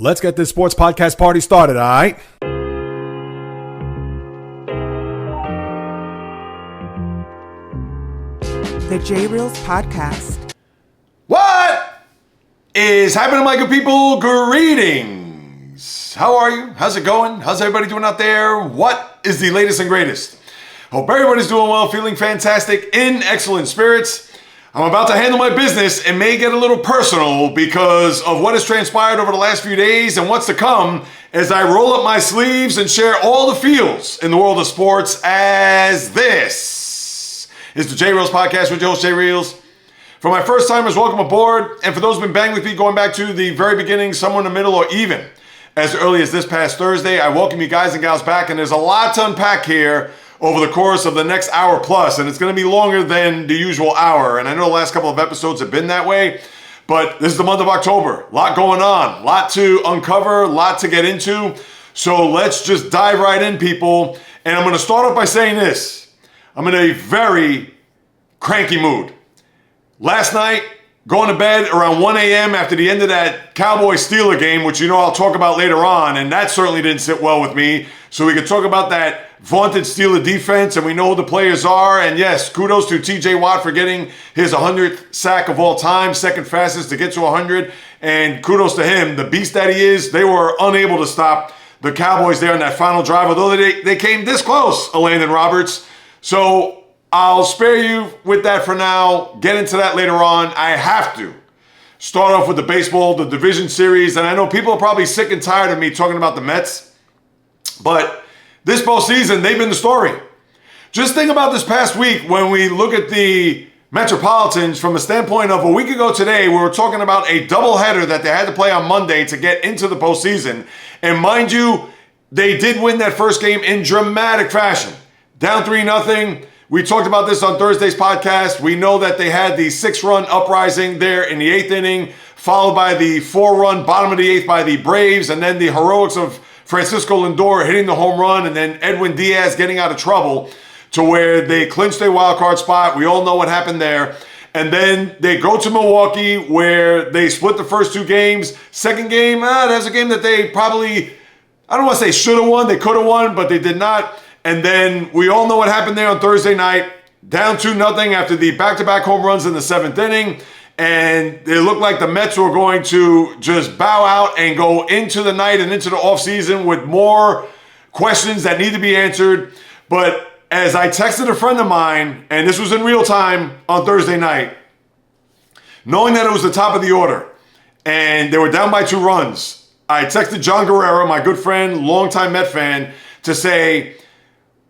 Let's get this sports podcast party started, all right? The J Reels Podcast. What is happening, my good people? Greetings. How are you? How's it going? How's everybody doing out there? What is the latest and greatest? Hope everybody's doing well, feeling fantastic, in excellent spirits. I'm about to handle my business and may get a little personal because of what has transpired over the last few days and what's to come as I roll up my sleeves and share all the feels in the world of sports, as this is the J Reels Podcast with your host, J Reels. For my first timers, welcome aboard. And for those who've been banging with me going back to the very beginning, somewhere in the middle, or even as early as this past Thursday, I welcome you guys and gals back. And there's a lot to unpack here over the course of the next hour plus, and it's going to be longer than the usual hour. And I know the last couple of episodes have been that way, but this is the month of October. A lot going on, a lot to uncover, a lot to get into. So let's just dive right in, people. And I'm going to start off by saying this. I'm in a very cranky mood. Last night, going to bed around 1 a.m. after the end of that Cowboys-Steelers game, which you know I'll talk about later on, and that certainly didn't sit well with me. So we could talk about that vaunted Steelers defense, and we know who the players are. And yes, kudos to T.J. Watt for getting his 100th sack of all time, second fastest to get to 100. And kudos to him, the beast that he is. They were unable to stop the Cowboys there in that final drive, although they came this close, Landon Roberts. So I'll spare you with that for now. Get into that later on. I have to start off with the baseball, the division series. And I know people are probably sick and tired of me talking about the Mets, but this postseason, they've been the story. Just think about this past week when we look at the Metropolitans from the standpoint of a week ago today, we were talking about a doubleheader that they had to play on Monday to get into the postseason. And mind you, they did win that first game in dramatic fashion. Down 3-0. We talked about this on Thursday's podcast. We know that they had the 6-run uprising there in the 8th inning, followed by the 4-run bottom of the 8th by the Braves, and then the heroics of Francisco Lindor hitting the home run, and then Edwin Diaz getting out of trouble to where they clinched a wild card spot. We all know what happened there. And then they go to Milwaukee where they split the first two games. Second game, that's a game that they probably, I don't want to say should have won. They could have won, but they did not. And then we all know what happened there on Thursday night. Down 2-0 after the back-to-back home runs in the 7th inning. And it looked like the Mets were going to just bow out and go into the night and into the offseason with more questions that need to be answered. But as I texted a friend of mine, and this was in real time on Thursday night, knowing that it was the top of the order and they were down by 2 runs, I texted John Guerrero, my good friend, longtime Met fan, to say,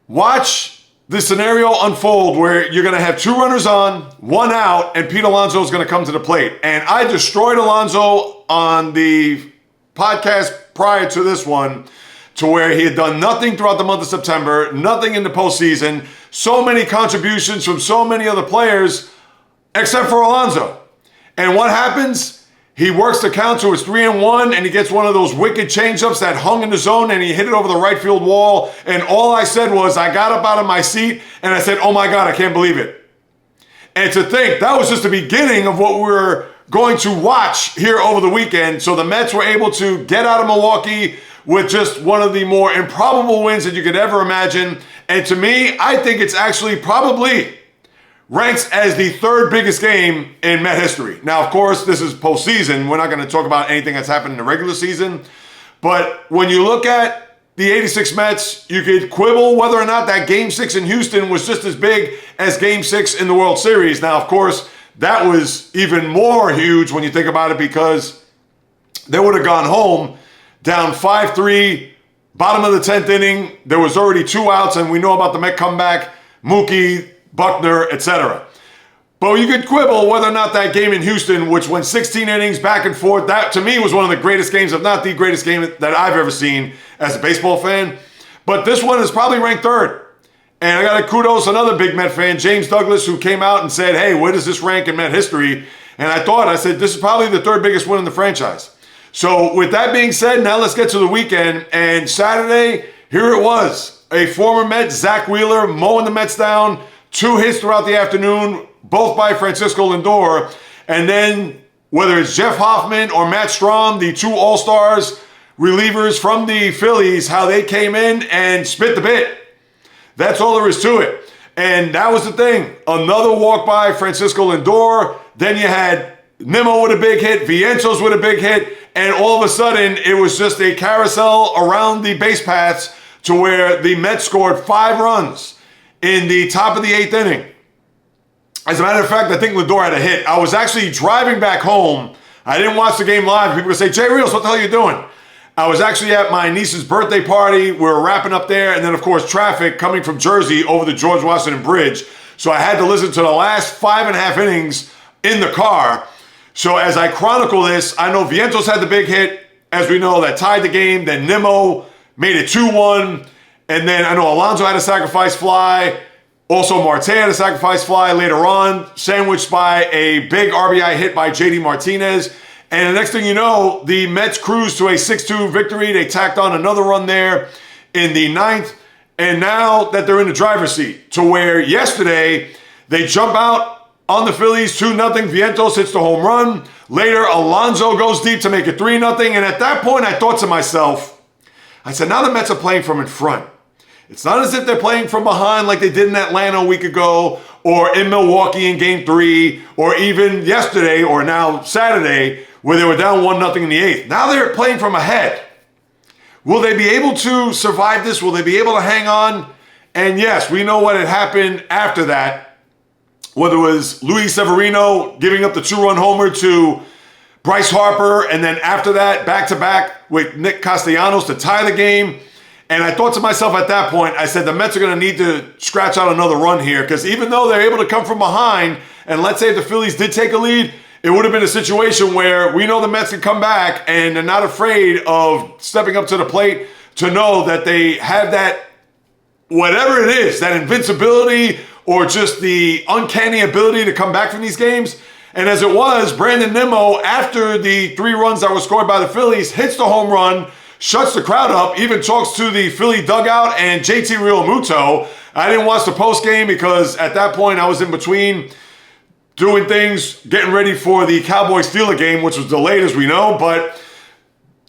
watch the scenario unfold where you're going to have 2 runners on, 1 out, and Pete Alonso is going to come to the plate. And I destroyed Alonso on the podcast prior to this one, to where he had done nothing throughout the month of September, nothing in the postseason, so many contributions from so many other players, except for Alonso. And what happens? He works the count to his 3-1, and he gets one of those wicked changeups that hung in the zone, and he hit it over the right field wall. And all I said was, I got up out of my seat, and I said, oh my God, I can't believe it. And to think, that was just the beginning of what we're going to watch here over the weekend. So the Mets were able to get out of Milwaukee with just one of the more improbable wins that you could ever imagine. And to me, I think it's actually probably ranks as the 3rd biggest game in Met history. Now, of course, this is postseason. We're not going to talk about anything that's happened in the regular season. But when you look at the 86 Mets, you could quibble whether or not that Game 6 in Houston was just as big as Game 6 in the World Series. Now, of course, that was even more huge when you think about it, because they would have gone home down 5-3, bottom of the 10th inning. There was already 2 outs, and we know about the Met comeback, Mookie, Buckner, etc. But you could quibble whether or not that game in Houston, which went 16 innings back and forth, that to me was one of the greatest games, if not the greatest game that I've ever seen as a baseball fan. But this one is probably ranked 3rd. And I got to kudos another big Met fan, James Douglas, who came out and said, hey, where does this rank in Met history? And I said, this is probably the 3rd biggest win in the franchise. So with that being said, now let's get to the weekend. And Saturday, here it was. A former Met, Zach Wheeler, mowing the Mets down. 2 hits throughout the afternoon, both by Francisco Lindor. And then whether it's Jeff Hoffman or Matt Strahm, the two all-stars relievers from the Phillies, how they came in and spit the bit. That's all there is to it. And that was the thing. Another walk by Francisco Lindor. Then you had Nimmo with a big hit, Vientos with a big hit, and all of a sudden it was just a carousel around the base paths to where the Mets scored 5 runs in the top of the 8th inning. As a matter of fact, I think Lindor had a hit. I was actually driving back home. I didn't watch the game live. People would say, Jay Reels, what the hell are you doing? I was actually at my niece's birthday party. We were wrapping up there. And then, of course, traffic coming from Jersey over the George Washington Bridge. So I had to listen to the last 5.5 innings in the car. So as I chronicle this, I know Vientos had the big hit, as we know, that tied the game. Then Nimmo made it 2-1. And then I know Alonso had a sacrifice fly. Also, Marte had a sacrifice fly later on, sandwiched by a big RBI hit by JD Martinez. And the next thing you know, the Mets cruised to a 6-2 victory. They tacked on another run there in the 9th. And now that they're in the driver's seat, to where yesterday they jump out on the Phillies 2-0. Vientos hits the home run. Later, Alonso goes deep to make it 3-0. And at that point, I thought to myself, I said, now the Mets are playing from in front. It's not as if they're playing from behind like they did in Atlanta a week ago, or in Milwaukee in Game 3, or even yesterday, or now Saturday, where they were down 1-0 in the 8th. Now they're playing from ahead. Will they be able to survive this? Will they be able to hang on? And yes, we know what had happened after that, whether it was Luis Severino giving up the 2-run homer to Bryce Harper, and then after that, back-to-back with Nick Castellanos to tie the game. And I thought to myself at that point, I said, the Mets are going to need to scratch out another run here, because even though they're able to come from behind, and let's say if the Phillies did take a lead, it would have been a situation where we know the Mets can come back and they're not afraid of stepping up to the plate to know that they have that, whatever it is, that invincibility or just the uncanny ability to come back from these games. And as it was, Brandon Nimmo, after the 3 runs that were scored by the Phillies, hits the home run, shuts the crowd up, even talks to the Philly dugout and JT Realmuto. I didn't watch the post game because at that point I was in between doing things, getting ready for the Cowboys-Steelers game, which was delayed as we know. But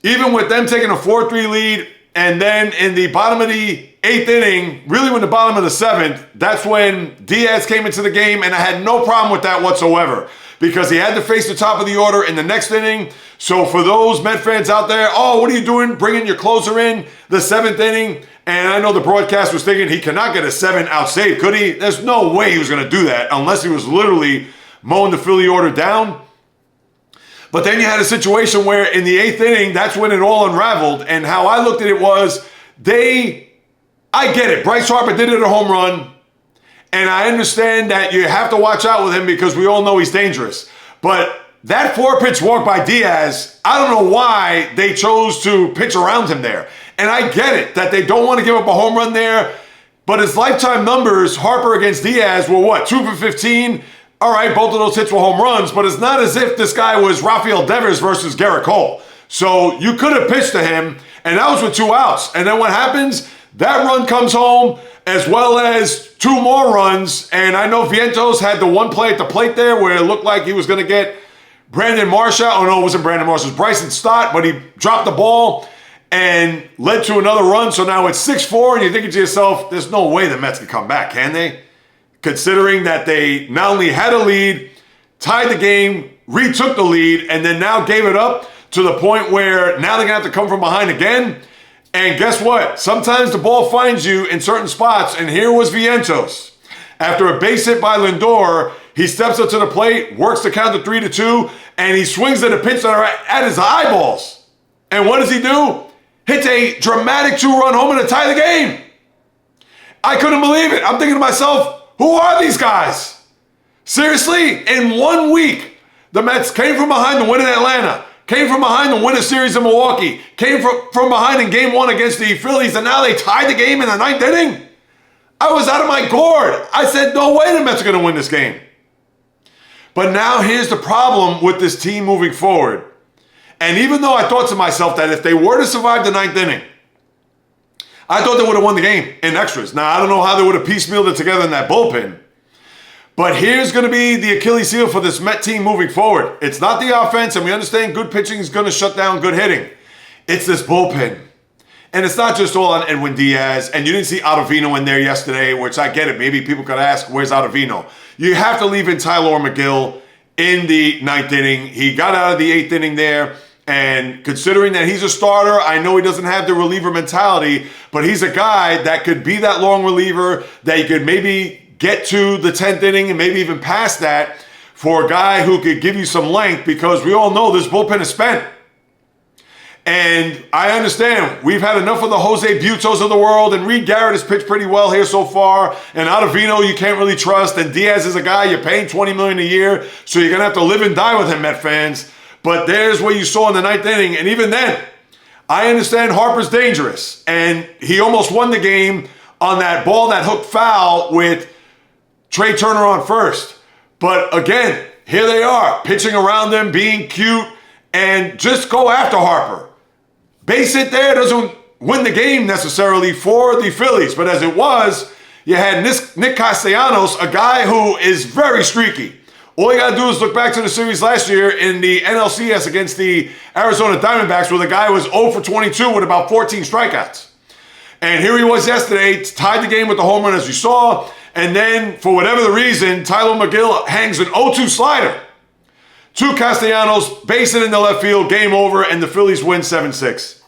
even with them taking a 4-3 lead, and then in the bottom of the 8th inning, really in the bottom of the 7th, that's when Diaz came into the game, and I had no problem with that whatsoever, because he had to face the top of the order in the next inning. So for those Met fans out there, oh, what are you doing bringing your closer in the 7th inning? And I know the broadcast was thinking he cannot get a 7-out save, could he? There's no way he was going to do that unless he was literally mowing the Philly order down. But then you had a situation where in the 8th inning, that's when it all unraveled. And how I looked at it was, I get it. Bryce Harper did it a home run. And I understand that you have to watch out with him because we all know he's dangerous. But that 4-pitch walk by Diaz, I don't know why they chose to pitch around him there. And I get it that they don't want to give up a home run there. But his lifetime numbers, Harper against Diaz, were what, 2 for 15? All right, both of those hits were home runs, but it's not as if this guy was Rafael Devers versus Garrett Cole. So you could have pitched to him, and that was with 2 outs. And then what happens? That run comes home, as well as 2 more runs. And I know Vientos had the one play at the plate there where it looked like he was going to get Brandon Marsh out. Oh, no, it wasn't Brandon Marsh. It was Bryson Stott, but he dropped the ball and led to another run. So now it's 6-4, and you're thinking to yourself, there's no way the Mets can come back, can they? Considering that they not only had a lead, tied the game, retook the lead, and then now gave it up to the point where now they're going to have to come from behind again. And guess what? Sometimes the ball finds you in certain spots, and here was Vientos. After a base hit by Lindor, he steps up to the plate, works the count to 3-2, and he swings at a pitch that are at his eyeballs. And what does he do? Hits a dramatic 2-run homer to tie the game. I couldn't believe it. I'm thinking to myself, who are these guys? Seriously, in 1 week, the Mets came from behind to win in Atlanta, came from behind to win a series in Milwaukee, came from behind in Game 1 against the Phillies, and now they tied the game in the 9th inning? I was out of my gourd. I said, no way the Mets are going to win this game. But now here's the problem with this team moving forward. And even though I thought to myself that if they were to survive the 9th inning, I thought they would have won the game in extras. Now, I don't know how they would have piecemealed it together in that bullpen. But here's going to be the Achilles heel for this Met team moving forward. It's not the offense, and we understand good pitching is going to shut down good hitting. It's this bullpen. And it's not just all on Edwin Diaz, and you didn't see Ottavino in there yesterday, which I get it. Maybe people could ask, where's Ottavino? You have to leave in Tyler McGill in the 9th inning. He got out of the 8th inning there, and considering that he's a starter, I know he doesn't have the reliever mentality, but he's a guy that could be that long reliever that you could maybe get to the 10th inning and maybe even past that for a guy who could give you some length, because we all know this bullpen is spent. And I understand we've had enough of the Jose Butos of the world, and Reed Garrett has pitched pretty well here so far, and Ottavino you can't really trust, and Diaz is a guy you're paying $20 million a year, so you're going to have to live and die with him, Met fans. But there's what you saw in the 9th inning, and even then, I understand Harper's dangerous, and he almost won the game on that ball that hooked foul with Trey Turner on first. But again, here they are, pitching around them, being cute, and just go after Harper. Base hit there doesn't win the game necessarily for the Phillies, but as it was, you had Nick Castellanos, a guy who is very streaky. All you got to do is look back to the series last year in the NLCS against the Arizona Diamondbacks, where the guy was 0 for 22 with about 14 strikeouts. And here he was yesterday, tied the game with the home run as you saw, and then for whatever the reason, Tyler McGill hangs an 0-2 slider to Castellanos, base it in the left field, game over, and the Phillies win 7-6.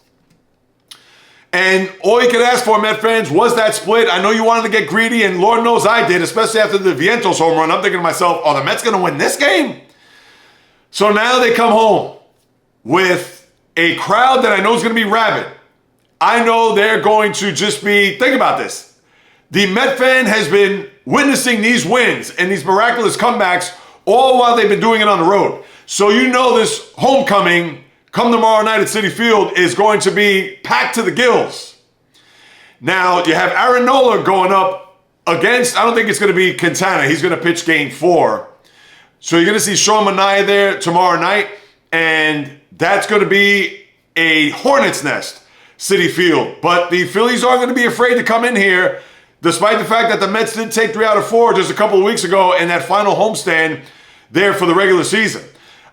And all you could ask for, Met fans, was that split. I know you wanted to get greedy, and Lord knows I did, especially after the Vientos home run. I'm thinking to myself, are the Mets going to win this game? So now they come home with a crowd that I know is going to be rabid. I know they're going to just be, think about this. The Met fan has been witnessing these wins and these miraculous comebacks all while they've been doing it on the road. So you know this homecoming come tomorrow night at Citi Field is going to be packed to the gills. Now, you have Aaron Nola going up against, I don't think it's going to be Quintana. He's going to pitch game 4. So you're going to see Sean Manaea there tomorrow night, and that's going to be a hornet's nest, Citi Field. But the Phillies aren't going to be afraid to come in here, despite the fact that the Mets did take 3 out of 4 just a couple of weeks ago in that final homestand there for the regular season.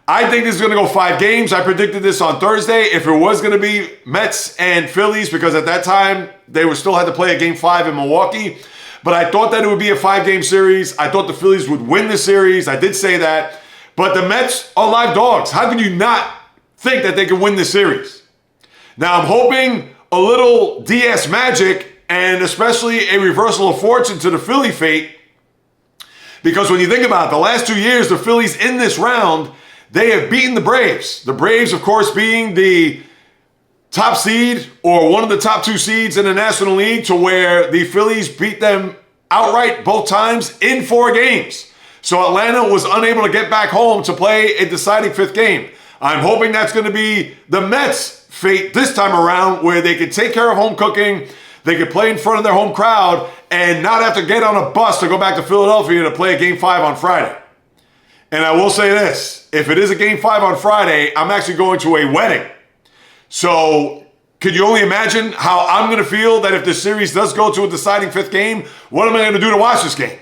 I think this is going to go 5 games. I predicted this on Thursday. If it was going to be Mets and Phillies, because at that time they were still had to play a game 5 in Milwaukee. But I thought that it would be a 5-game series. I thought the Phillies would win the series. I did say that. But the Mets are live dogs. How could you not think that they can win this series? Now I'm hoping a little DS magic, and especially a reversal of fortune to the Philly fate. Because when you think about it, the last 2 years, the Phillies in this round, they have beaten the Braves. The Braves, of course, being the top seed or one of the top 2 seeds in the National League, to where the Phillies beat them outright both times in 4 games. So Atlanta was unable to get back home to play a deciding 5th game. I'm hoping that's going to be the Mets' fate this time around, where they can take care of home cooking, they can play in front of their home crowd, and not have to get on a bus to go back to Philadelphia to play a game 5 on Friday. And I will say this, if it is a game 5 on Friday, I'm actually going to a wedding. So could you only imagine how I'm going to feel that if this series does go to a deciding 5th game, what am I going to do to watch this game?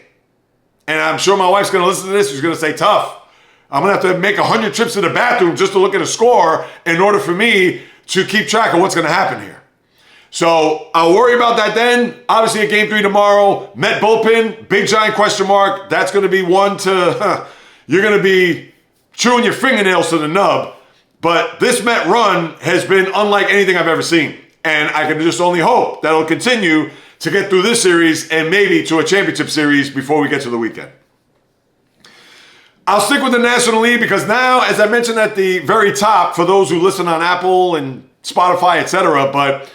And I'm sure my wife's going to listen to this. She's going to say, tough. I'm going to have to make 100 trips to the bathroom just to look at a score in order for me to keep track of what's going to happen here. So I'll worry about that then. Obviously, at game 3 tomorrow, Met bullpen, big giant question mark. That's going to be one to... You're going to be chewing your fingernails to the nub. But this Met run has been unlike anything I've ever seen. And I can just only hope that it'll continue to get through this series and maybe to a championship series before we get to the weekend. I'll stick with the National League because now, as I mentioned at the very top, for those who listen on Apple and Spotify, etc., but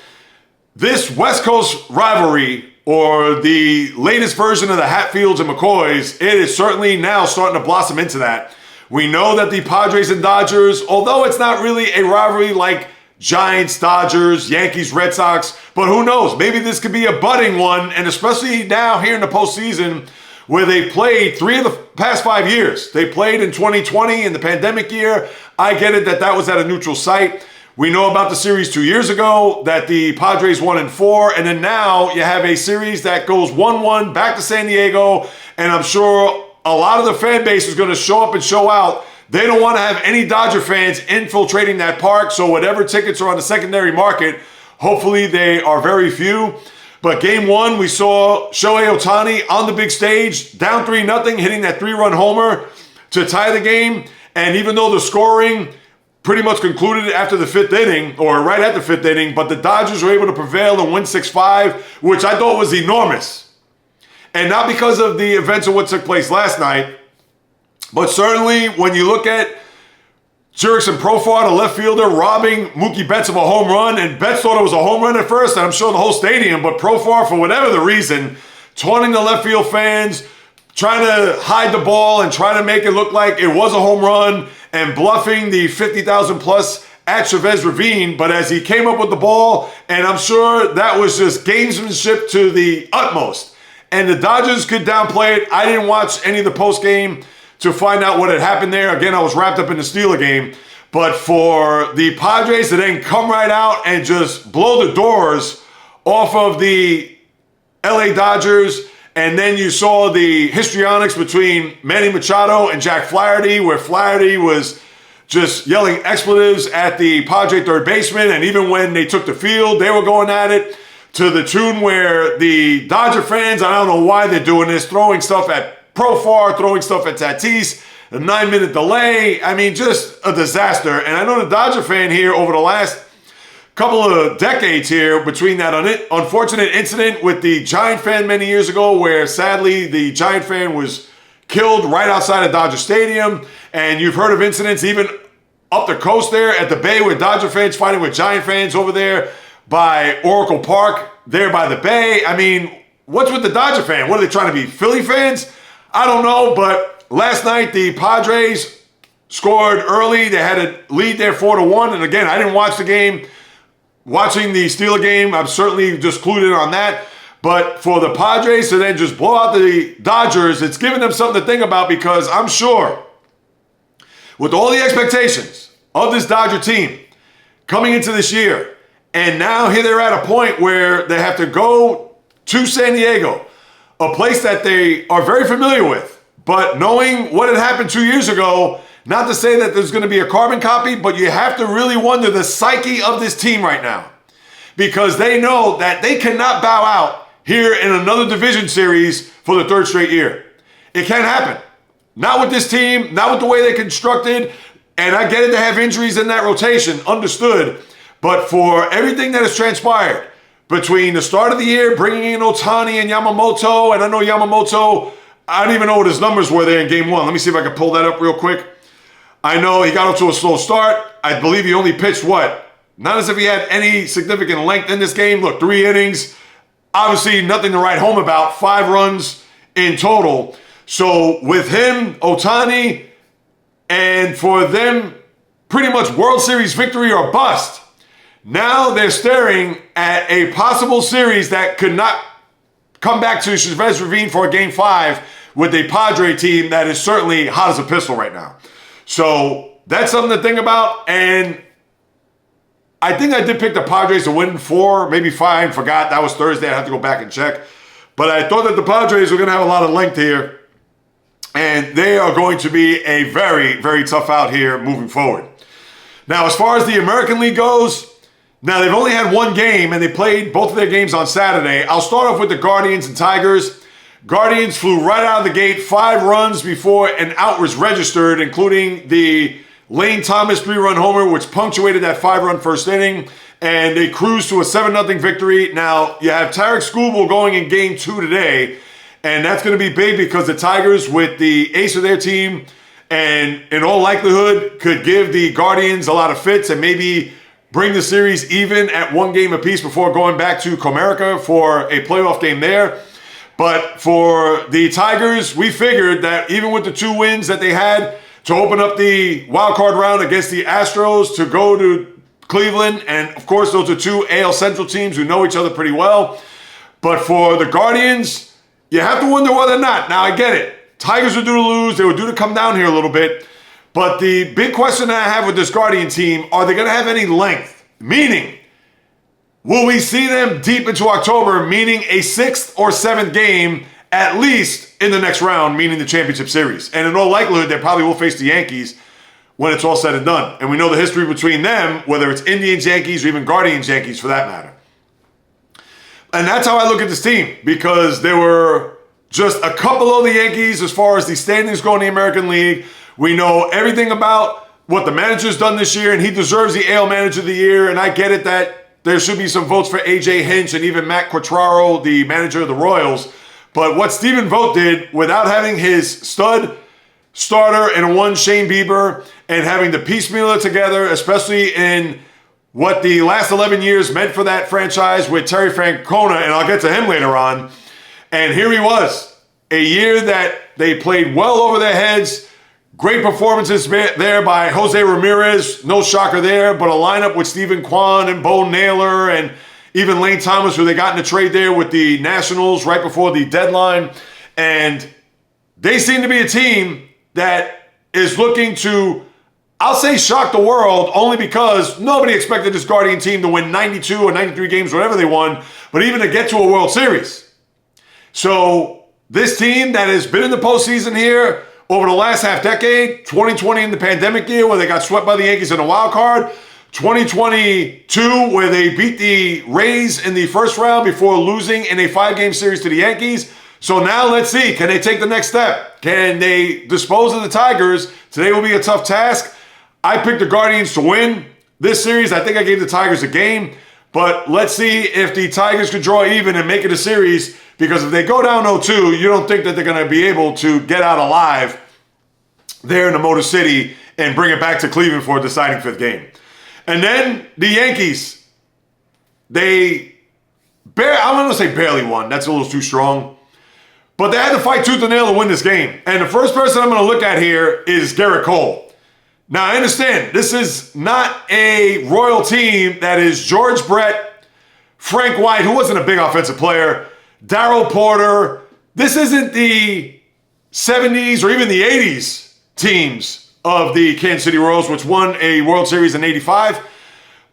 this West Coast rivalry, or the latest version of the Hatfields and McCoys, it is certainly now starting to blossom into that. We know that the Padres and Dodgers, although it's not really a rivalry like Giants, Dodgers, Yankees, Red Sox, but who knows? Maybe this could be a budding one, and especially now here in the postseason where they played 3 of the past 5 years. They played in 2020 in the pandemic year. I get it that that was at a neutral site. We know about the series 2 years ago that the Padres won in 4, and then now you have a series that goes 1-1 back to San Diego, and I'm sure a lot of the fan base is going to show up and show out. They don't want to have any Dodger fans infiltrating that park, so whatever tickets are on the secondary market, hopefully they are very few. But game one, we saw Shohei Ohtani on the big stage, down 3-0, hitting that 3-run homer to tie the game. And even though the scoring pretty much concluded after the 5th inning, or right at the 5th inning, but the Dodgers were able to prevail and win 6-5, which I thought was enormous. And not because of the events of what took place last night, but certainly when you look at Jurickson Profar, the left fielder, robbing Mookie Betts of a home run, and Betts thought it was a home run at first, and I'm sure the whole stadium, but Profar, for whatever the reason, taunting the left field fans, trying to hide the ball and trying to make it look like it was a home run, and bluffing the 50,000 plus at Chavez Ravine. But as he came up with the ball, and I'm sure that was just gamesmanship to the utmost, and the Dodgers could downplay it. I didn't watch any of the post game to find out what had happened there. Again, I was wrapped up in the Steeler game. But for the Padres to then come right out and just blow the doors off of the LA Dodgers, and then you saw the histrionics between Manny Machado and Jack Flaherty, where Flaherty was just yelling expletives at the Padre third baseman, and even when they took the field, they were going at it to the tune where the Dodger fans, I don't know why they're doing this, throwing stuff at Profar, throwing stuff at Tatis, a 9-minute delay. I mean, just a disaster. And I know the Dodger fan here over the last couple of decades here, between that unfortunate incident with the Giant fan many years ago, where sadly the Giant fan was killed right outside of Dodger Stadium. And you've heard of incidents even up the coast there at the Bay with Dodger fans fighting with Giant fans over there by Oracle Park, there by the Bay. I mean, what's with the Dodger fan? What are they trying to be, Philly fans? I don't know, but last night the Padres scored early. They had a lead there 4-1. And again, I didn't watch the game. Watching the Steeler game, I'm certainly just clued in on that. But for the Padres to then just blow out the Dodgers, it's giving them something to think about, because I'm sure with all the expectations of this Dodger team coming into this year, and now here they're at a point where they have to go to San Diego, a place that they are very familiar with. But knowing what had happened 2 years ago, not to say that there's going to be a carbon copy, but you have to really wonder the psyche of this team right now, because they know that they cannot bow out here in another division series for the 3rd straight year. It can't happen. Not with this team, not with the way they constructed. And I get it to have injuries in that rotation, understood. But for everything that has transpired between the start of the year, bringing in Ohtani and Yamamoto, and I know Yamamoto, I don't even know what his numbers were there in game one. Let me see if I can pull that up real quick. I know he got off to a slow start. I believe he only pitched what? Not as if he had any significant length in this game. Look, 3 innings. Obviously, nothing to write home about. 5 runs in total. So with him, Ohtani, and for them, pretty much World Series victory or bust. Now they're staring at a possible series that could not come back to Chavez Ravine for a Game 5 with a Padre team that is certainly hot as a pistol right now. So that's something to think about. And I think I did pick the Padres to win 4, maybe 5. I forgot. That was Thursday. I have to go back and check. But I thought that the Padres were going to have a lot of length here. And they are going to be a very, very tough out here moving forward. Now, as far as the American League goes, now they've only had 1 game, and they played both of their games on Saturday. I'll start off with the Guardians and Tigers. Guardians flew right out of the gate, 5 runs before an out was registered, including the Lane Thomas 3-run homer, which punctuated that 5-run first inning, and they cruised to a 7-0 victory. Now, you have Tarek Skubal going in Game 2 today, and that's going to be big because the Tigers, with the ace of their team, and in all likelihood, could give the Guardians a lot of fits and maybe bring the series even at 1 game apiece before going back to Comerica for a playoff game there. But for the Tigers, we figured that even with the 2 wins that they had to open up the wild card round against the Astros, to go to Cleveland, and of course those are 2 AL Central teams who know each other pretty well. But for the Guardians, you have to wonder whether or not. Now I get it. Tigers are due to lose. They were due to come down here a little bit. But the big question that I have with this Guardian team, are they going to have any length? Meaning, will we see them deep into October, meaning a 6th or 7th game at least in the next round, meaning the championship series. And in all likelihood, they probably will face the Yankees when it's all said and done. And we know the history between them, whether it's Indians, Yankees, or even Guardians, Yankees for that matter. And that's how I look at this team, because there were just a couple of the Yankees as far as the standings go in the American League. We know everything about what the manager's done this year, and he deserves the AL Manager of the Year. And I get it that there should be some votes for A.J. Hinch and even Matt Quatraro, the manager of the Royals. But what Stephen Vogt did without having his stud starter and one Shane Bieber and having to piecemeal it together, especially in what the last 11 years meant for that franchise with Terry Francona, and I'll get to him later on. And here he was, a year that they played well over their heads. Great performances there by Jose Ramirez, no shocker there, but a lineup with Stephen Kwan and Bo Naylor and even Lane Thomas, who they got in a trade there with the Nationals right before the deadline. And they seem to be a team that is looking to, I'll say, shock the world, only because nobody expected this Guardian team to win 92 or 93 games, whatever they won, but even to get to a World Series. So this team that has been in the postseason here over the last half decade, 2020 in the pandemic year where they got swept by the Yankees in a wild card, 2022 where they beat the Rays in the first round before losing in a 5-game series to the Yankees. So now let's see, can they take the next step? Can they dispose of the Tigers? Today will be a tough task. I picked the Guardians to win this series. I think I gave the Tigers a game, but let's see if the Tigers could draw even and make it a series, because if they go down 0-2, you don't think that they're going to be able to get out alive there in the Motor City and bring it back to Cleveland for a deciding 5th game. And then the Yankees, I'm going to say barely won. That's a little too strong. But they had to fight tooth and nail to win this game. And the first person I'm going to look at here is Garrett Cole. Now, I understand this is not a Royal team that is George Brett, Frank White, who wasn't a big offensive player, Darryl Porter. This isn't the 70s or even the 80s teams of the Kansas City Royals, which won a World Series in '85.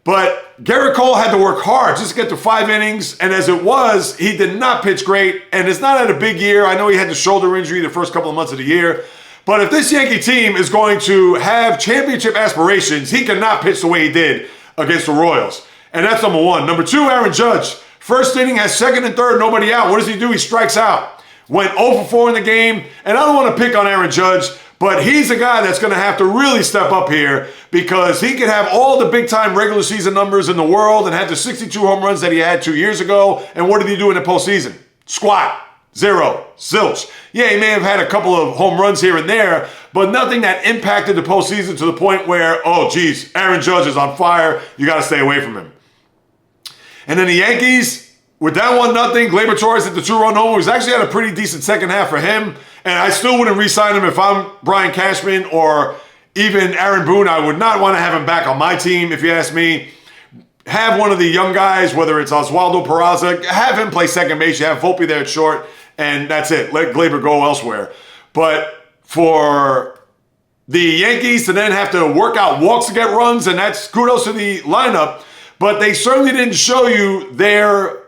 But Garrett Cole had to work hard just to get to 5 innings, and as it was, he did not pitch great, and it's not had a big year. I know he had the shoulder injury the first couple of months of the year, but if this Yankee team is going to have championship aspirations, he cannot pitch the way he did against the Royals. And that's number one. Number two, Aaron Judge. First inning, has second and third, nobody out. What does he do? He strikes out. Went 0 for 4 in the game, and I don't want to pick on Aaron Judge, but he's a guy that's going to have to really step up here, because he can have all the big-time regular season numbers in the world and have the 62 home runs that he had 2 years ago. And what did he do in the postseason? Squat. 0. Zilch. Yeah, he may have had a couple of home runs here and there, but nothing that impacted the postseason to the point where, oh, geez, Aaron Judge is on fire. You got to stay away from him. And then the Yankees, with that 1-0, Gleyber Torres hit the 2-run homer. He's actually had a pretty decent second half for him. And I still wouldn't re-sign him if I'm Brian Cashman or even Aaron Boone. I would not want to have him back on my team, if you ask me. Have one of the young guys, whether it's Oswaldo Peraza, have him play second base. You have Volpe there at short, and that's it. Let Gleyber go elsewhere. But for the Yankees to then have to work out walks to get runs, and that's kudos to the lineup, but they certainly didn't show you their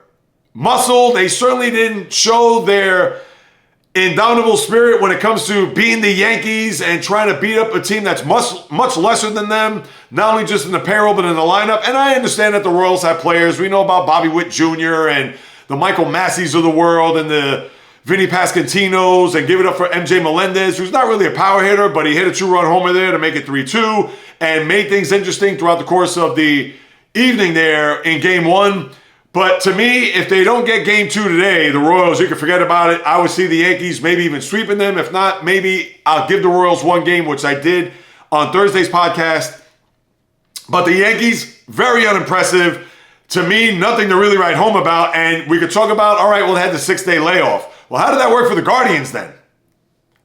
muscle. They certainly didn't show their indomitable spirit when it comes to being the Yankees and trying to beat up a team that's much lesser than them, not only just in the payroll but in the lineup. And I understand that the Royals have players. We know about Bobby Witt Jr. and the Michael Masseys of the world and the Vinny Pasquantinos, and give it up for MJ Melendez, who's not really a power hitter, but he hit a 2-run homer there to make it 3-2 and made things interesting throughout the course of the evening there in Game 1. But to me, if they don't get Game 2 today, the Royals, you can forget about it. I would see the Yankees maybe even sweeping them. If not, maybe I'll give the Royals 1 game, which I did on Thursday's podcast. But the Yankees, very unimpressive. To me, nothing to really write home about. And we could talk about, all right, well, they had the 6-day layoff. Well, how did that work for the Guardians then?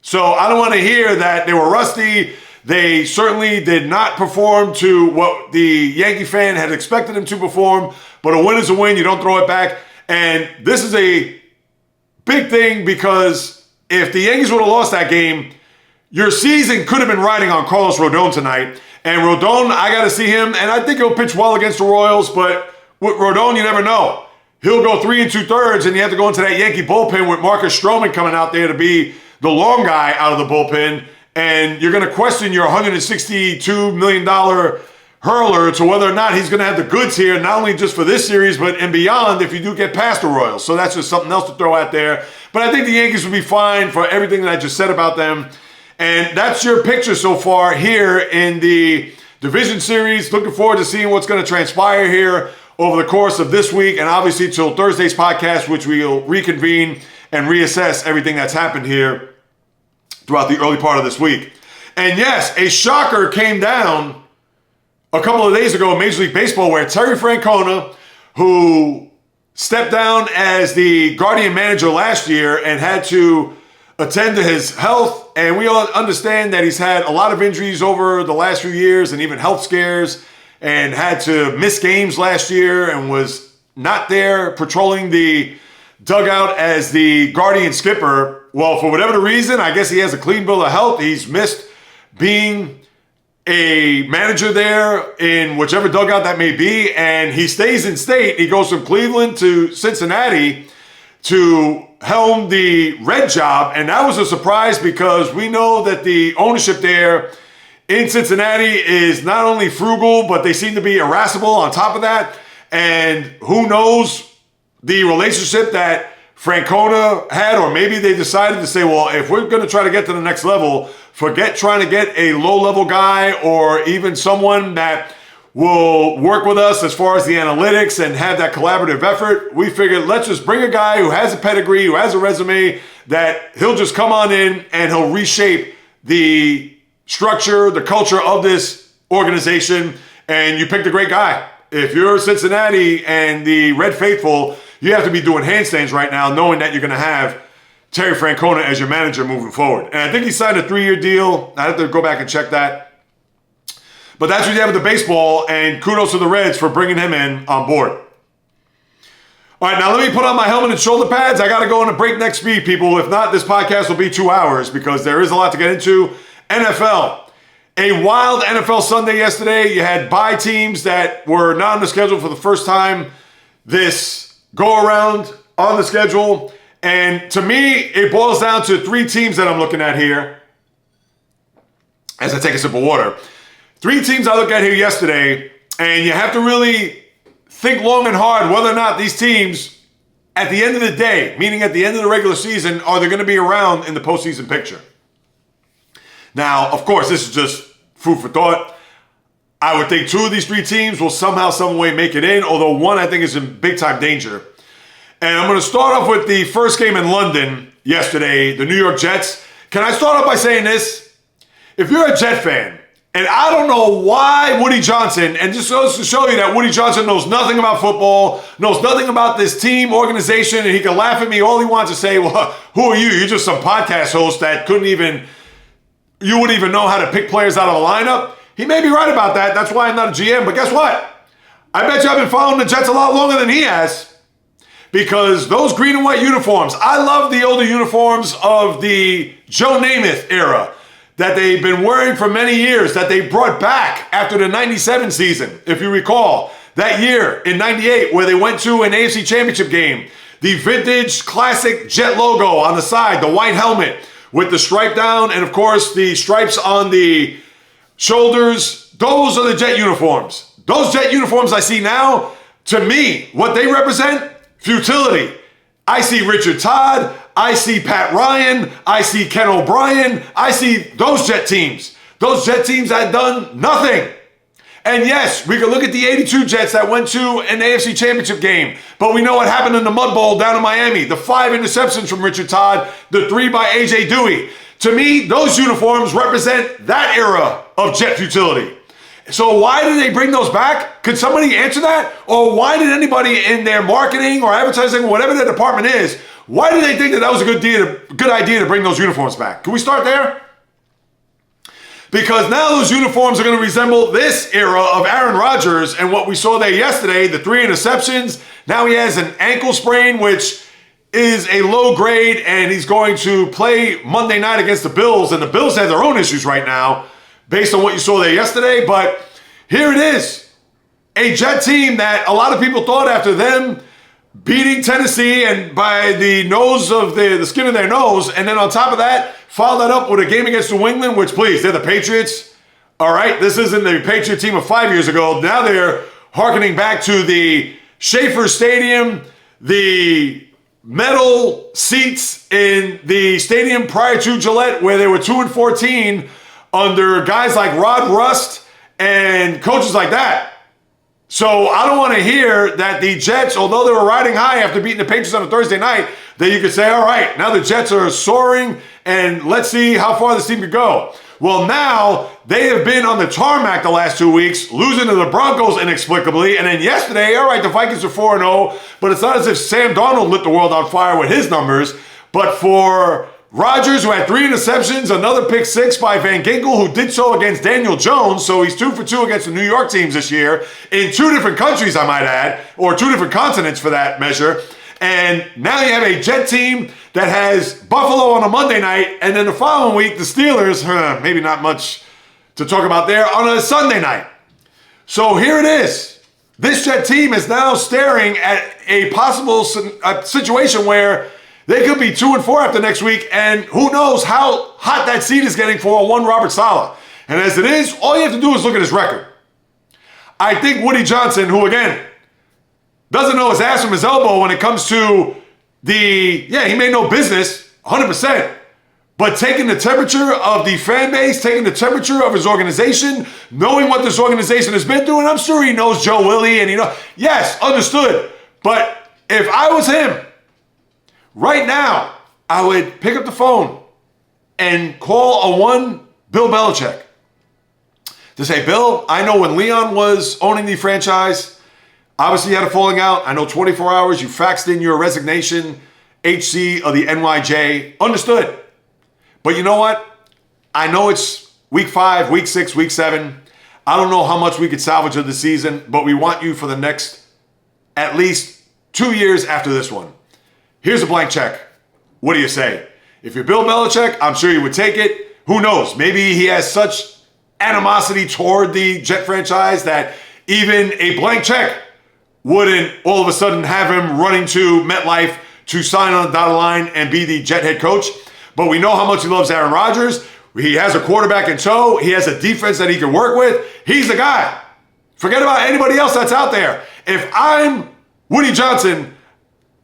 So I don't want to hear that they were rusty. They certainly did not perform to what the Yankee fan had expected them to perform. But a win is a win. You don't throw it back. And this is a big thing, because if the Yankees would have lost that game, your season could have been riding on Carlos Rodon tonight. And Rodon, I got to see him. And I think he'll pitch well against the Royals. But with Rodon, you never know. he'll go 3 2/3, and you have to go into that Yankee bullpen with Marcus Stroman coming out there to be the long guy out of the bullpen, and you're going to question your $162 million hurler to whether or not he's going to have the goods here, not only just for this series, but and beyond if you do get past the Royals. So that's just something else to throw out there. But I think the Yankees will be fine for everything that I just said about them. And that's your picture so far here in the division series. Looking forward to seeing what's going to transpire here over the course of this week and obviously till Thursday's podcast, which we'll reconvene and reassess everything that's happened here throughout the early part of this week. And yes, a shocker came down a couple of days ago in Major League Baseball where Terry Francona, who stepped down as the Guardian manager last year and had to attend to his health, and we all understand that he's had a lot of injuries over the last few years and even health scares and had to miss games last year and was not there patrolling the dugout as the Guardian skipper. Well, for whatever the reason, I guess he has a clean bill of health. He's missed being a manager there in whichever dugout that may be, and he stays in state. He goes from Cleveland to Cincinnati to helm the Red job, and that was a surprise because we know that the ownership there in Cincinnati is not only frugal, but they seem to be irascible on top of that, and who knows the relationship that Francona had, or maybe they decided to say, well, if we're going to try to get to the next level, forget trying to get a low-level guy or even someone that will work with us as far as the analytics and have that collaborative effort. We figured let's just bring a guy who has a pedigree, who has a resume, that he'll just come on in and he'll reshape the structure, the culture of this organization, and you picked a great guy. If you're Cincinnati and the Red Faithful, you have to be doing handstands right now knowing that you're going to have Terry Francona as your manager moving forward. And I think he signed a 3-year deal. I have to go back and check that. But that's what you have with the baseball, and kudos to the Reds for bringing him in on board. All right, now let me put on my helmet and shoulder pads. I got to go on a breakneck speed, people. If not, this podcast will be 2 hours because there is a lot to get into. NFL. A wild NFL Sunday yesterday. You had bye teams that were not on the schedule for the first time this go-around on the schedule. And to me, it boils down to 3 teams that I'm looking at here as I take a sip of water. 3 teams I look at here yesterday, and you have to really think long and hard whether or not these teams, at the end of the day, meaning at the end of the regular season, are they going to be around in the postseason picture? Now, of course, this is just food for thought. I would think 2 of these 3 teams will somehow, some way make it in, although one I think is in big-time danger. And I'm going to start off with the first game in London yesterday, the New York Jets. Can I start off by saying this? If you're a Jet fan, and I don't know why Woody Johnson, and just goes to show you that Woody Johnson knows nothing about football, knows nothing about this team organization, and he can laugh at me all he wants to say, well, who are you? You're just some podcast host that you wouldn't even know how to pick players out of a lineup. He may be right about that. That's why I'm not a GM. But guess what? I bet you I've been following the Jets a lot longer than he has. Because those green and white uniforms, I love the older uniforms of the Joe Namath era that they've been wearing for many years, that they brought back after the 97 season, if you recall. That year in 98 where they went to an AFC Championship game. The vintage classic Jet logo on the side, the white helmet with the stripe down, and of course the stripes on the shoulders. Those are the Jet uniforms. Those Jet uniforms I see now, to me, what they represent, futility. I see Richard Todd, I see Pat Ryan, I see Ken O'Brien, I see those Jet teams. Those Jet teams had done nothing. And yes, we can look at the 82 Jets that went to an AFC Championship game, but we know what happened in the Mud Bowl down in Miami. The 5 interceptions from Richard Todd, the 3 by A.J. Dewey. To me, those uniforms represent that era of Jet futility. So why did they bring those back? Could somebody answer that? Or why did anybody in their marketing or advertising, whatever their department is, why did they think that was a good idea to bring those uniforms back? Can we start there? Because now those uniforms are going to resemble this era of Aaron Rodgers and what we saw there yesterday, the 3 interceptions. Now he has an ankle sprain, which is a low grade, and he's going to play Monday night against the Bills, and the Bills have their own issues right now based on what you saw there yesterday. But here it is, a Jet team that a lot of people thought after them beating Tennessee and by the nose of the skin of their nose. And then on top of that, follow that up with a game against New England, which, please, they're the Patriots. All right, this isn't the Patriot team of 5 years ago. Now they're hearkening back to the Schaefer Stadium, the metal seats in the stadium prior to Gillette, where they were 2-14 under guys like Rod Rust and coaches like that. So I don't want to hear that the Jets, although they were riding high after beating the Patriots on a Thursday night, that you could say, all right, now the Jets are soaring and let's see how far this team could go. Well, now they have been on the tarmac the last 2 weeks, losing to the Broncos inexplicably. And then yesterday, all right, the Vikings are 4-0, but it's not as if Sam Darnold lit the world on fire with his numbers. But for Rodgers, who had 3 interceptions, another pick 6 by Van Ginkel, who did so against Daniel Jones. So he's 2 for 2 against the New York teams this year in 2 different countries, I might add, or 2 different continents for that measure. And now you have a Jet team that has Buffalo on a Monday night, and then the following week, the Steelers, maybe not much to talk about there, on a Sunday night. So here it is. This Jet team is now staring at a possible situation where they could be 2-4 after next week, and who knows how hot that seat is getting for one Robert Saleh. And as it is, all you have to do is look at his record. I think Woody Johnson, who again, doesn't know his ass from his elbow when it comes to he made no business, 100%. But taking the temperature of the fan base, taking the temperature of his organization, knowing what this organization has been doing, I'm sure he knows Joe Willie and yes, understood. But if I was him, right now, I would pick up the phone and call Bill Belichick to say, Bill, I know when Leon was owning the franchise, obviously, you had a falling out. I know 24 hours. You faxed in your resignation, HC of the NYJ. Understood. But you know what? I know it's week 5, week 6, week 7. I don't know how much we could salvage of the season, but we want you for the next at least 2 years after this one. Here's a blank check. What do you say? If you're Bill Belichick, I'm sure you would take it. Who knows? Maybe he has such animosity toward the Jet franchise that even a blank check wouldn't all of a sudden have him running to MetLife to sign on the dotted line and be the Jet head coach. But we know how much he loves Aaron Rodgers. He has a quarterback in tow. He has a defense that he can work with. He's the guy. Forget about anybody else that's out there. If I'm Woody Johnson,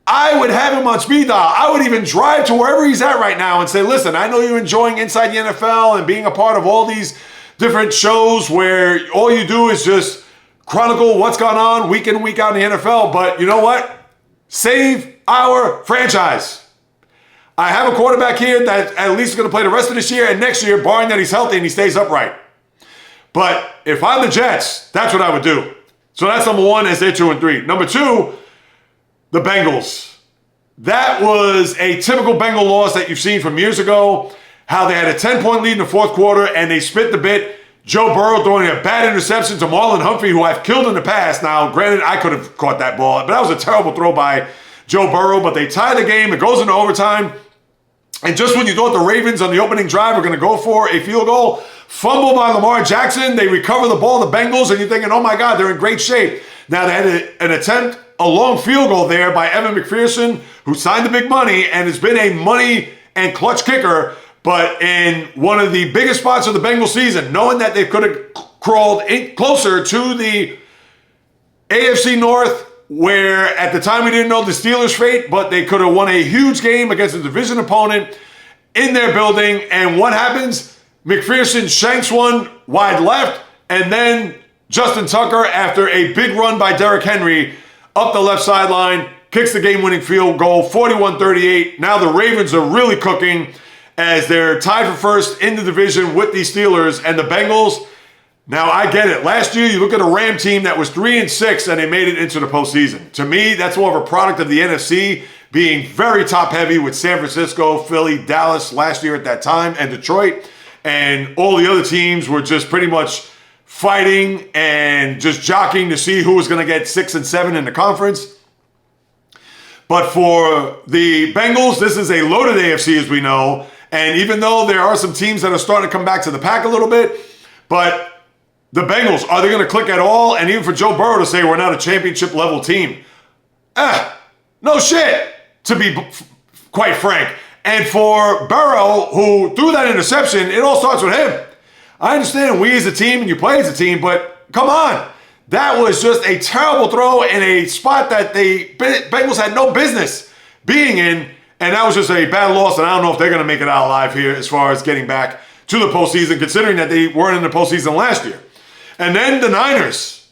I would have him on speed dial. I would even drive to wherever he's at right now and say, listen, I know you're enjoying Inside the NFL and being a part of all these different shows where all you do is just chronicle what's gone on week in and week out in the NFL, but you know what? Save our franchise. I have a quarterback here that at least is going to play the rest of this year and next year, barring that he's healthy and he stays upright. But if I'm the Jets, that's what I would do. So that's number 1 as they're 2-3. Number 2, the Bengals. That was a typical Bengal loss that you've seen from years ago, how they had a 10-point lead in the fourth quarter and they spit the bit. Joe Burrow throwing a bad interception to Marlon Humphrey, who I've killed in the past. Now, granted, I could have caught that ball, but that was a terrible throw by Joe Burrow. But they tie the game. It goes into overtime. And just when you thought the Ravens on the opening drive were going to go for a field goal, fumble by Lamar Jackson. They recover the ball, the Bengals, and you're thinking, oh my God, they're in great shape. Now, they had an attempt, a long field goal there by Evan McPherson, who signed the big money and has been a money and clutch kicker. But in one of the biggest spots of the Bengals season, knowing that they could have crawled closer to the AFC North, where at the time we didn't know the Steelers' fate, but they could have won a huge game against a division opponent in their building. And what happens? McPherson shanks one wide left, and then Justin Tucker, after a big run by Derrick Henry up the left sideline, kicks the game-winning field goal, 41-38. Now the Ravens are really cooking, as they're tied for first in the division with the Steelers and the Bengals. Now, I get it. Last year, you look at a Ram team that was 3-6 and they made it into the postseason. To me, that's more of a product of the NFC being very top-heavy with San Francisco, Philly, Dallas last year at that time, and Detroit. And all the other teams were just pretty much fighting and just jockeying to see who was going to get 6 and 7 in the conference. But for the Bengals, this is a loaded AFC, as we know. And even though there are some teams that are starting to come back to the pack a little bit, but the Bengals, are they going to click at all? And even for Joe Burrow to say we're not a championship level team, No shit, to be quite frank. And for Burrow, who threw that interception, it all starts with him. I understand we as a team and you play as a team, but come on. That was just a terrible throw in a spot that the Bengals had no business being in. And that was just a bad loss. And I don't know if they're going to make it out alive here as far as getting back to the postseason, considering that they weren't in the postseason last year. And then the Niners,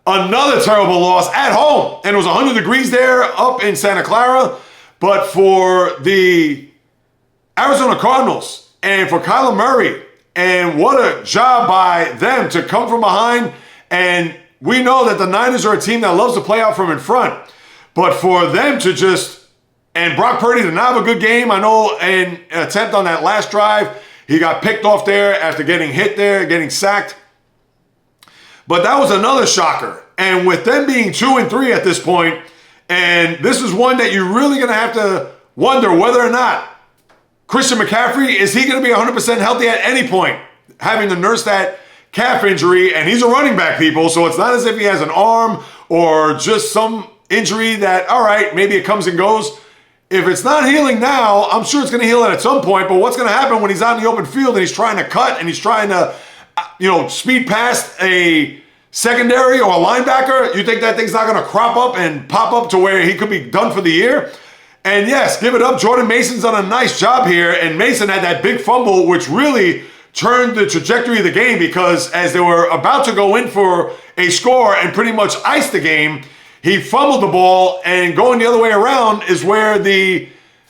another terrible loss at home. And it was 100 degrees there up in Santa Clara. But for the Arizona Cardinals and for Kyler Murray, and what a job by them to come from behind. And we know that the Niners are a team that loves to play out from in front. But for them to just, and Brock Purdy did not have a good game. I know an attempt on that last drive, he got picked off there after getting hit there, getting sacked. But that was another shocker. And with them being 2-3 at this point, and this is one that you're really going to have to wonder whether or not Christian McCaffrey, is he going to be 100% healthy at any point, having to nurse that calf injury? And he's a running back, people, so it's not as if he has an arm or just some injury that, all right, maybe it comes and goes. If it's not healing now, I'm sure it's going to heal at some point, but what's going to happen when he's out in the open field and he's trying to cut and he's trying to, speed past a secondary or a linebacker? You think that thing's not going to crop up and pop up to where he could be done for the year? And yes, give it up. Jordan Mason's done a nice job here, and Mason had that big fumble, which really turned the trajectory of the game, because as they were about to go in for a score and pretty much ice the game, he fumbled the ball, and going the other way around is where the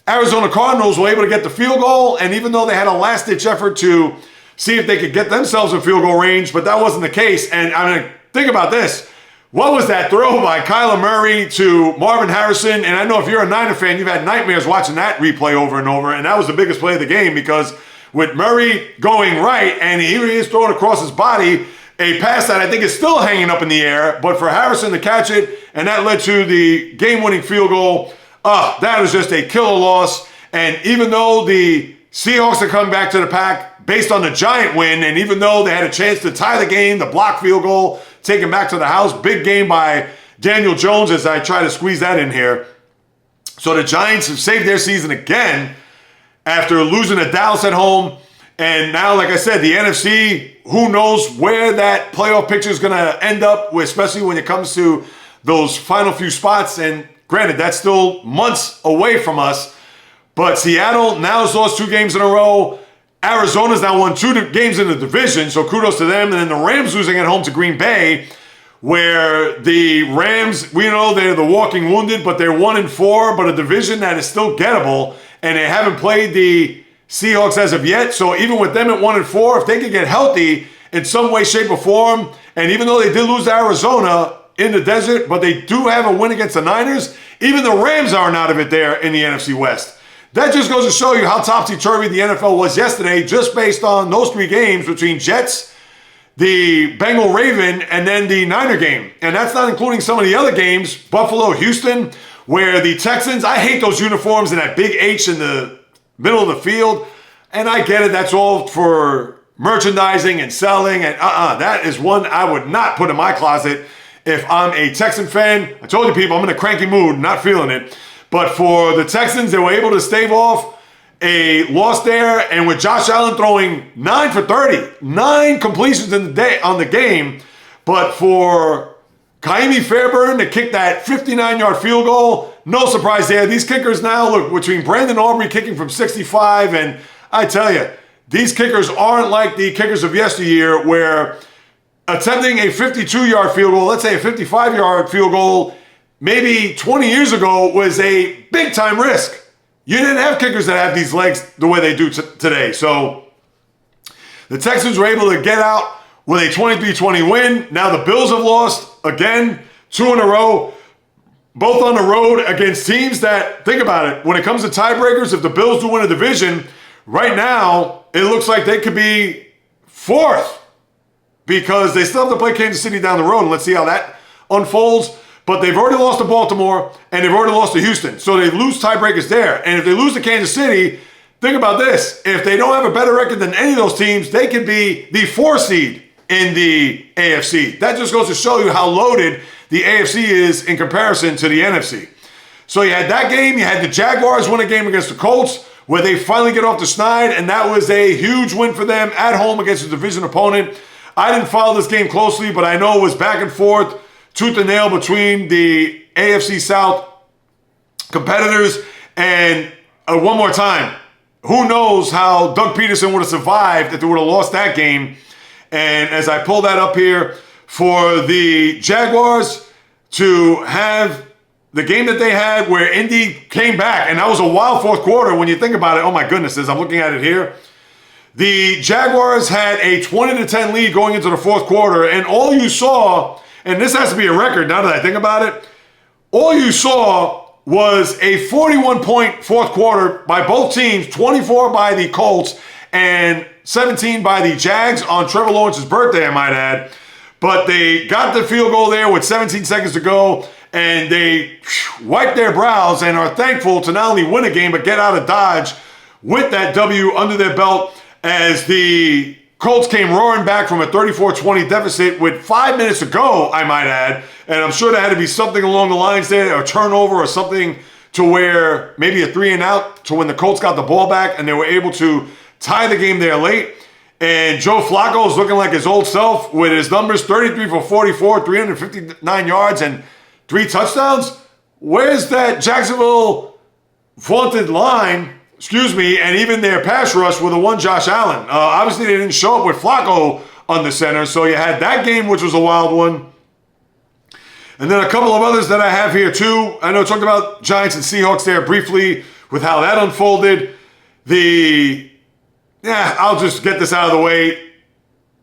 Arizona Cardinals were able to get the field goal. And even though they had a last-ditch effort to see if they could get themselves in field goal range, but that wasn't the case. And I mean, think about this. What was that throw by Kyler Murray to Marvin Harrison? And I know if you're a Niner fan, you've had nightmares watching that replay over and over. And that was the biggest play of the game, because with Murray going right, and here he is throwing across his body, a pass that I think is still hanging up in the air, but for Harrison to catch it, and that led to the game-winning field goal. That was just a killer loss. And even though the Seahawks had come back to the pack based on the giant win, and even though they had a chance to tie the game, the block field goal, take him back to the house, big game by Daniel Jones as I try to squeeze that in here. So the Giants have saved their season again after losing to Dallas at home. And now, like I said, the NFC, who knows where that playoff picture is going to end up, especially when it comes to those final few spots. And granted, that's still months away from us. But Seattle now has lost 2 games in a row. Arizona's now won 2 games in the division, so kudos to them. And then the Rams losing at home to Green Bay, where the Rams, we know they're the walking wounded, but they're 1-4, but a division that is still gettable. And they haven't played the Seahawks as of yet. So even with them at 1-4, if they could get healthy in some way, shape, or form, and even though they did lose to Arizona in the desert, but they do have a win against the Niners, even the Rams aren't out of it there in the NFC West. That just goes to show you how topsy-turvy the NFL was yesterday, just based on those 3 games between Jets, the Bengal-Raven, and then the Niner game. And that's not including some of the other games, Buffalo-Houston, where the Texans, I hate those uniforms and that big H in the middle of the field. And I get it, that's all for merchandising and selling. And that is one I would not put in my closet if I'm a Texan fan. I told you people, I'm in a cranky mood, not feeling it. But for the Texans, they were able to stave off a loss there. And with Josh Allen throwing 9 for 30, 9 completions in the day on the game. But for Kaimi Fairburn to kick that 59-yard field goal, no surprise there. These kickers now, look, between Brandon Aubrey kicking from 65, and I tell you, these kickers aren't like the kickers of yesteryear, where attempting a 52-yard field goal, let's say a 55-yard field goal, maybe 20 years ago was a big-time risk. You didn't have kickers that have these legs the way they do today. So the Texans were able to get out with a 23-20 win. Now the Bills have lost again, 2 in a row, both on the road against teams that, think about it, when it comes to tiebreakers, if the Bills do win a division, right now it looks like they could be 4th, because they still have to play Kansas City down the road, and let's see how that unfolds. But they've already lost to Baltimore, and they've already lost to Houston. So they lose tiebreakers there. And if they lose to Kansas City, think about this. If they don't have a better record than any of those teams, they could be the 4 seed in the AFC. That just goes to show you how loaded the AFC is in comparison to the NFC. So you had that game. You had the Jaguars win a game against the Colts where they finally get off the schneid, and that was a huge win for them at home against a division opponent. I didn't follow this game closely, but I know it was back and forth, tooth and nail between the AFC South competitors. And one more time, who knows how Doug Peterson would have survived if they would have lost that game. And as I pull that up here, for the Jaguars to have the game that they had where Indy came back, and that was a wild fourth quarter when you think about it. Oh my goodness, as I'm looking at it here. The Jaguars had a 20-10 lead going into the fourth quarter, and all you saw, and this has to be a record now that I think about it, all you saw was a 41-point fourth quarter by both teams, 24 by the Colts and 17 by the Jags on Trevor Lawrence's birthday, I might add. But they got the field goal there with 17 seconds to go, and they wiped their brows and are thankful to not only win a game, but get out of Dodge with that W under their belt as the Colts came roaring back from a 34-20 deficit with 5 minutes to go, I might add. And I'm sure there had to be something along the lines there, a turnover or something to where maybe a 3-and-out to when the Colts got the ball back and they were able to tie the game there late. And Joe Flacco is looking like his old self with his numbers, 33 for 44, 359 yards, and 3 touchdowns. Where's that Jacksonville vaunted line, and even their pass rush with the one Josh Allen? Obviously, they didn't show up with Flacco on the center, so you had that game, which was a wild one. And then a couple of others that I have here, too. I know I talked about Giants and Seahawks there briefly with how that unfolded. I'll just get this out of the way.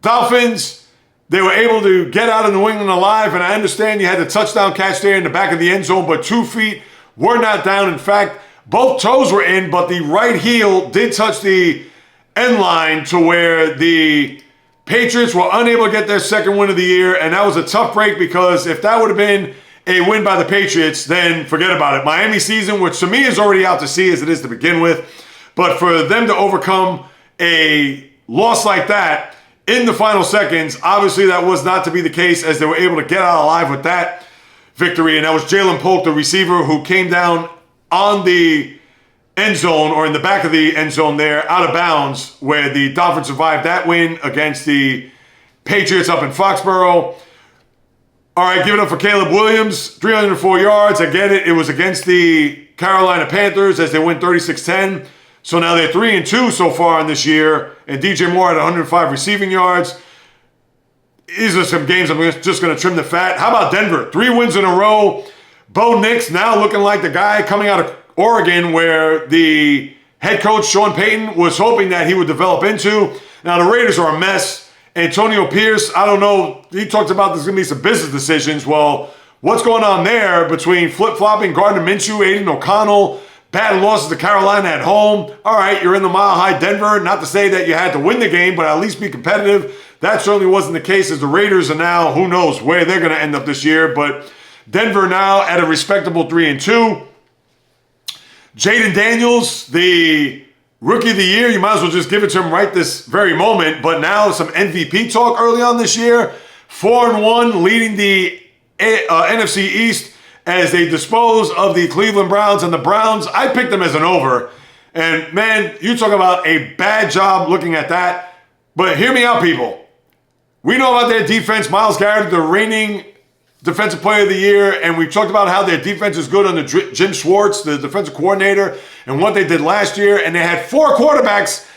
Dolphins, they were able to get out of New England alive, and I understand you had the touchdown catch there in the back of the end zone, but 2 feet were not down. In fact, both toes were in, but the right heel did touch the end line to where the Patriots were unable to get their second win of the year, and that was a tough break because if that would have been a win by the Patriots, then forget about it. Miami season, which to me is already out to sea as it is to begin with, but for them to overcome a loss like that in the final seconds, obviously that was not to be the case as they were able to get out alive with that victory. And that was Jalen Polk, the receiver, who came down on the end zone or in the back of the end zone there out of bounds where the Dolphins survived that win against the Patriots up in Foxborough. All right, give it up for Caleb Williams, 304 yards. I get it. It was against the Carolina Panthers as they win 36-10. So now they're 3-2 so far in this year, and DJ Moore had 105 receiving yards. These are some games I'm just going to trim the fat. How about Denver? 3 wins in a row. Bo Nix now looking like the guy coming out of Oregon where the head coach, Sean Payton, was hoping that he would develop into. Now the Raiders are a mess. Antonio Pierce, I don't know. He talked about there's going to be some business decisions. Well, what's going on there between flip-flopping Gardner Minshew, Aiden O'Connell, bad losses to Carolina at home? All right, you're in the Mile High Denver. Not to say that you had to win the game, but at least be competitive. That certainly wasn't the case as the Raiders are now, who knows where they're going to end up this year. But Denver now at a respectable 3-2. Jaden Daniels, the Rookie of the Year, you might as well just give it to him right this very moment. But now some MVP talk early on this year. 4-1, leading the NFC East as they dispose of the Cleveland Browns. And the Browns, I picked them as an over. And man, you talk about a bad job looking at that. But hear me out, people. We know about their defense. Myles Garrett, the reigning Defensive Player of the Year. And we've talked about how their defense is good under Jim Schwartz, the defensive coordinator, and what they did last year. And they had 4 quarterbacks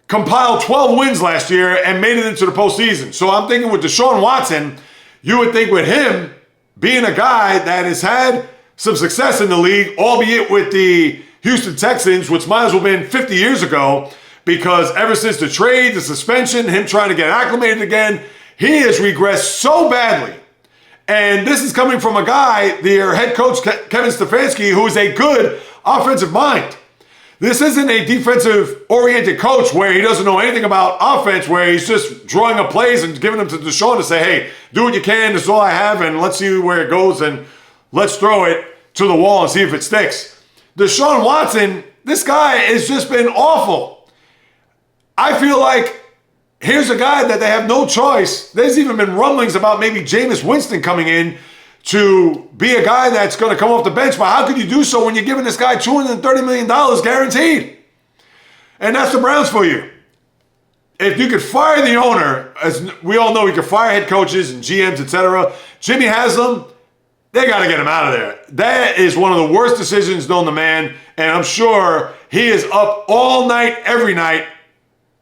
compile 12 wins last year and made it into the postseason. So I'm thinking with Deshaun Watson, you would think with him being a guy that has had some success in the league, albeit with the Houston Texans, which might as well have been 50 years ago, because ever since the trade, the suspension, him trying to get acclimated again, he has regressed so badly. And this is coming from a guy, their head coach, Kevin Stefanski, who is a good offensive mind. This isn't a defensive-oriented coach where he doesn't know anything about offense, where he's just drawing up plays and giving them to Deshaun to say, hey, do what you can, this is all I have, and let's see where it goes, and let's throw it to the wall and see if it sticks. Deshaun Watson, this guy has just been awful. I feel like here's a guy that they have no choice. There's even been rumblings about maybe Jameis Winston coming in to be a guy that's going to come off the bench. But how could you do so when you're giving this guy $230 million guaranteed? And that's the Browns for you. If you could fire the owner, as we all know, you can fire head coaches and GMs, etc. Jimmy Haslam, they got to get him out of there. That is one of the worst decisions known to man, and I'm sure he is up all night, every night,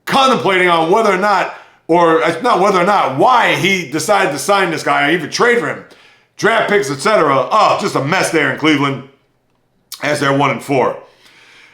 contemplating on whether or not, or not whether or not, why he decided to sign this guy or even trade for him. Draft picks, etc. Oh, just a mess there in Cleveland as they're 1-4.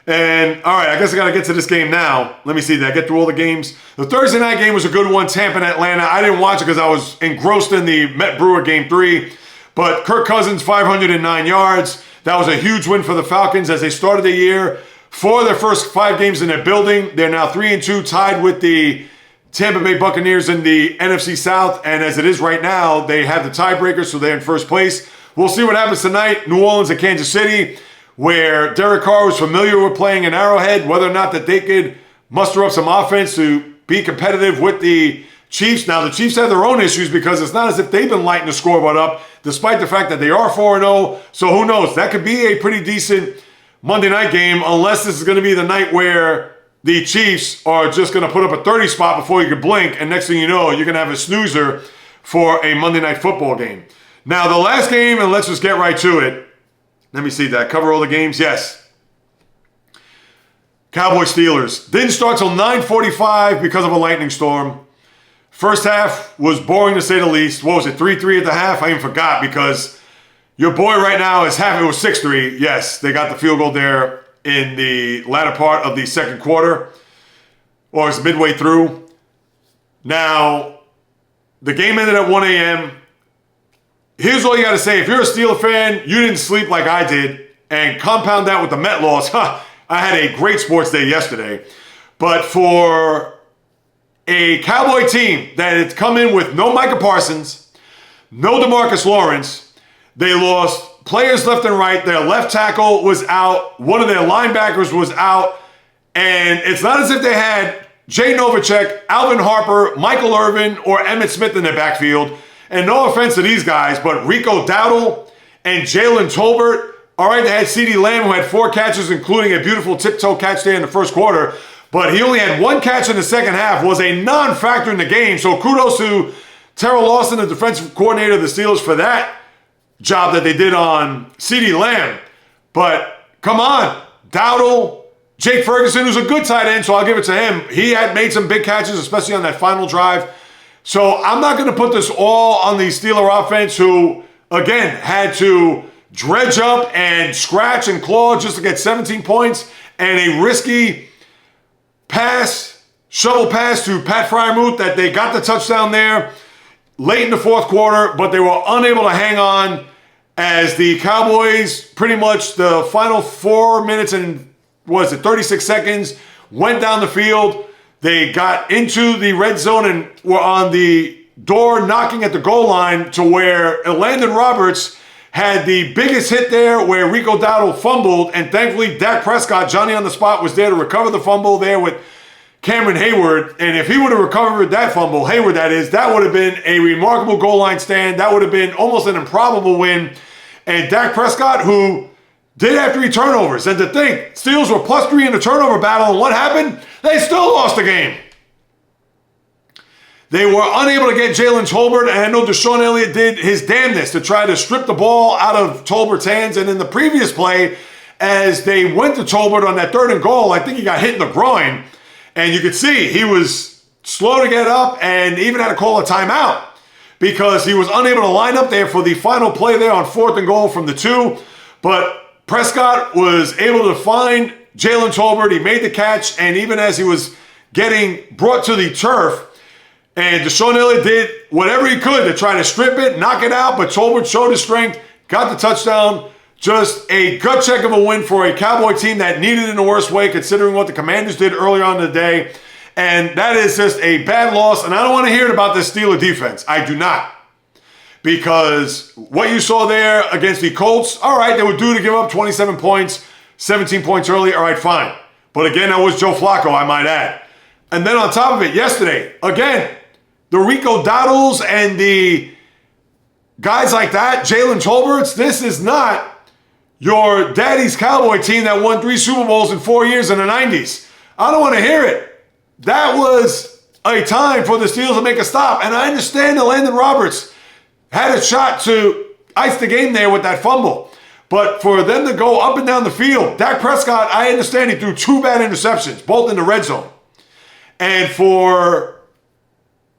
And, all right, I guess I got to get to this game now. Let me see. Did I get through all the games? The Thursday night game was a good one, Tampa and Atlanta. I didn't watch it because I was engrossed in the Met-Brewer Game 3. But Kirk Cousins, 509 yards. That was a huge win for the Falcons as they started the year. For their first 5 games in their building, they're now 3-2, tied with the Tampa Bay Buccaneers in the NFC South. And as it is right now, they have the tiebreaker, so they're in first place. We'll see what happens tonight. New Orleans and Kansas City, where Derek Carr was familiar with playing in Arrowhead, whether or not that they could muster up some offense to be competitive with the Chiefs. Now, the Chiefs have their own issues because it's not as if they've been lighting the scoreboard up, despite the fact that they are 4-0. So who knows? That could be a pretty decent Monday night game, unless this is going to be the night where the Chiefs are just going to put up a 30 spot before you can blink, and next thing you know, you're going to have a snoozer for a Monday night football game. Now, the last game, and let's just get right to it. Let me see, did I cover all the games? Yes. Cowboys-Steelers. Didn't start till 9:45 because of a lightning storm. First half was boring to say the least. What was it, 3-3 at the half? I even forgot because your boy right now is half. It was 6-3. Yes, they got the field goal there in the latter part of the second quarter. Or it's midway through. Now, the game ended at 1 a.m. Here's all you got to say. If you're a Steeler fan, you didn't sleep like I did, and compound that with the Met loss. I had a great sports day yesterday. But for a Cowboy team that had come in with no Micah Parsons, no DeMarcus Lawrence, they lost players left and right. Their left tackle was out. One of their linebackers was out. And it's not as if they had Jay Novacek, Alvin Harper, Michael Irvin, or Emmitt Smith in their backfield. And no offense to these guys, but Rico Dowdle and Jalen Tolbert. All right, they had CeeDee Lamb, who had 4 catches, including a beautiful tiptoe catch there in the first quarter. But he only had 1 catch in the second half, was a non-factor in the game. So kudos to Terrell Lawson, the defensive coordinator of the Steelers, for that job that they did on CeeDee Lamb. But come on, Dowdle, Jake Ferguson, who's a good tight end, so I'll give it to him. He had made some big catches, especially on that final drive. So I'm not going to put this all on the Steeler offense, who, again, had to dredge up and scratch and claw just to get 17 points and a risky shovel pass to Pat Freiermuth that they got the touchdown there late in the fourth quarter, but they were unable to hang on as the Cowboys, pretty much the final 4 minutes and, 36 seconds, went down the field. They got into the red zone and were on the door knocking at the goal line to where Landon Roberts had the biggest hit there where Rico Dowdle fumbled, and thankfully Dak Prescott, Johnny on the spot, was there to recover the fumble there with Cameron Hayward. And if he would have recovered that fumble, Hayward that is, that would have been a remarkable goal line stand. That would have been almost an improbable win. And Dak Prescott, who did have 3 turnovers. And to think, Steelers were +3 in the turnover battle, and what happened? They still lost the game. They were unable to get Jalen Tolbert, and I know Deshaun Elliott did his damnedest to try to strip the ball out of Tolbert's hands. And in the previous play, as they went to Tolbert on that 3rd and goal, I think he got hit in the groin. And you could see he was slow to get up and even had to call a timeout because he was unable to line up there for the final play there on 4th and goal from the 2. But Prescott was able to find Jalen Tolbert. He made the catch, and even as he was getting brought to the turf, and Deshaun Elliott did whatever he could to try to strip it, knock it out, but Tolbert showed his strength, got the touchdown. Just a gut check of a win for a Cowboy team that needed it in the worst way, considering what the Commanders did earlier on in the day. And that is just a bad loss, and I don't want to hear it about the Steeler defense. I do not. Because what you saw there against the Colts, all right, they were due to give up 27 points, 17 points early, all right, fine. But again, that was Joe Flacco, I might add. And then on top of it, yesterday, again, the Rico Dowdles and the guys like that, Jalen Tolberts, this is not your daddy's Cowboy team that won 3 Super Bowls in 4 years in the 90s. I don't want to hear it. That was a time for the Steelers to make a stop. And I understand that Landon Roberts had a shot to ice the game there with that fumble. But for them to go up and down the field, Dak Prescott, I understand he threw 2 bad interceptions, both in the red zone. And for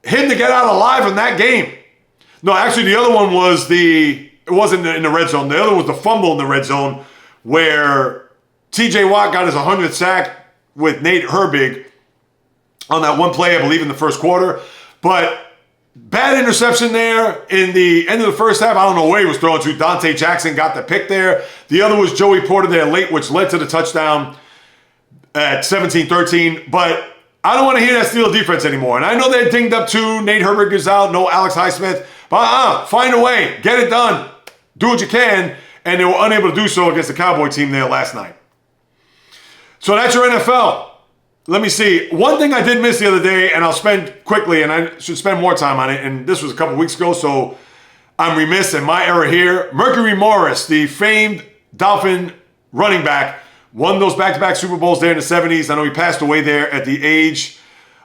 him to get out alive in that game. No, actually the other one was it wasn't in the red zone. The other was the fumble in the red zone where TJ Watt got his 100th sack with Nate Herbig on that one play, I believe, in the first quarter. But bad interception there in the end of the first half. I don't know where he was throwing to. Dante Jackson got the pick there. The other was Joey Porter there late, which led to the touchdown at 17-13. But I don't want to hear that Steelers defense anymore. And I know they're dinged up too. Nate Herbig is out. No Alex Highsmith. But find a way. Get it done. Do what you can. And they were unable to do so against the Cowboy team there last night. So that's your NFL. Let me see. One thing I did miss the other day, and I'll spend quickly, and I should spend more time on it, and this was a couple weeks ago, so I'm remiss in my error here. Mercury Morris, the famed Dolphin running back, won those back-to-back Super Bowls there in the 70s. I know he passed away there at the age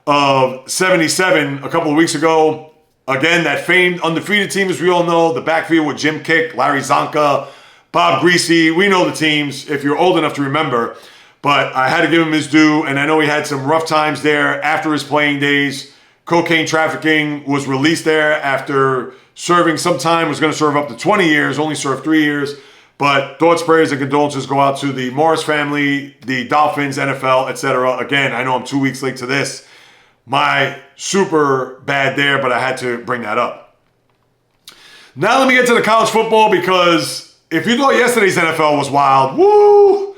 of 77 a couple of weeks ago. Again, that famed undefeated team, as we all know, the backfield with Jim Kick, Larry Zonka, Bob Greasy. We know the teams, if you're old enough to remember. But I had to give him his due, and I know he had some rough times there after his playing days. Cocaine trafficking, was released there after serving some time, was going to serve up to 20 years, only served 3 years. But thoughts, prayers, and condolences go out to the Morris family, the Dolphins, NFL, etc. Again, I know I'm 2 weeks late to this. My super bad there, but I had to bring that up. Now let me get to the college football, because if you thought yesterday's NFL was wild, woo!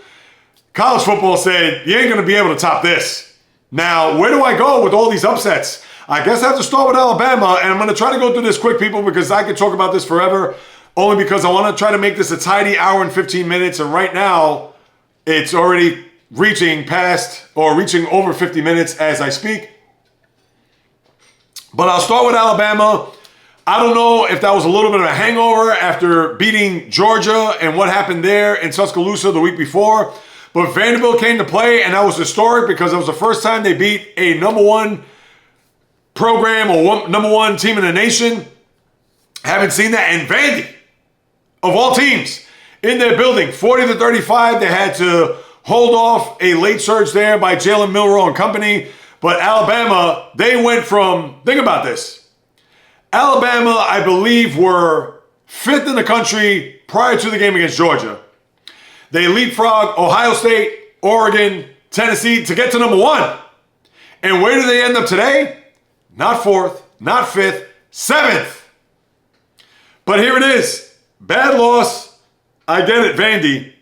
College football said, you ain't going to be able to top this. Now, where do I go with all these upsets? I guess I have to start with Alabama, and I'm going to try to go through this quick, people, because I could talk about this forever, only because I want to try to make this a tidy hour and 15 minutes, and right now, it's already reaching over 50 minutes as I speak. But I'll start with Alabama. I don't know if that was a little bit of a hangover after beating Georgia and what happened there in Tuscaloosa the week before. But Vanderbilt came to play, and that was historic because it was the first time they beat a number 1 program or number 1 team in the nation. Haven't seen that. And Vandy, of all teams, in their building, 40-35. They had to hold off a late surge there by Jalen Milroe and company. But Alabama, they went from, think about this. Alabama, I believe, were 5th in the country prior to the game against Georgia. They leapfrogged Ohio State, Oregon, Tennessee to get to number 1. And where do they end up today? Not 4th, not 5th, 7th. But here it is. Bad loss. I get it, Vandy.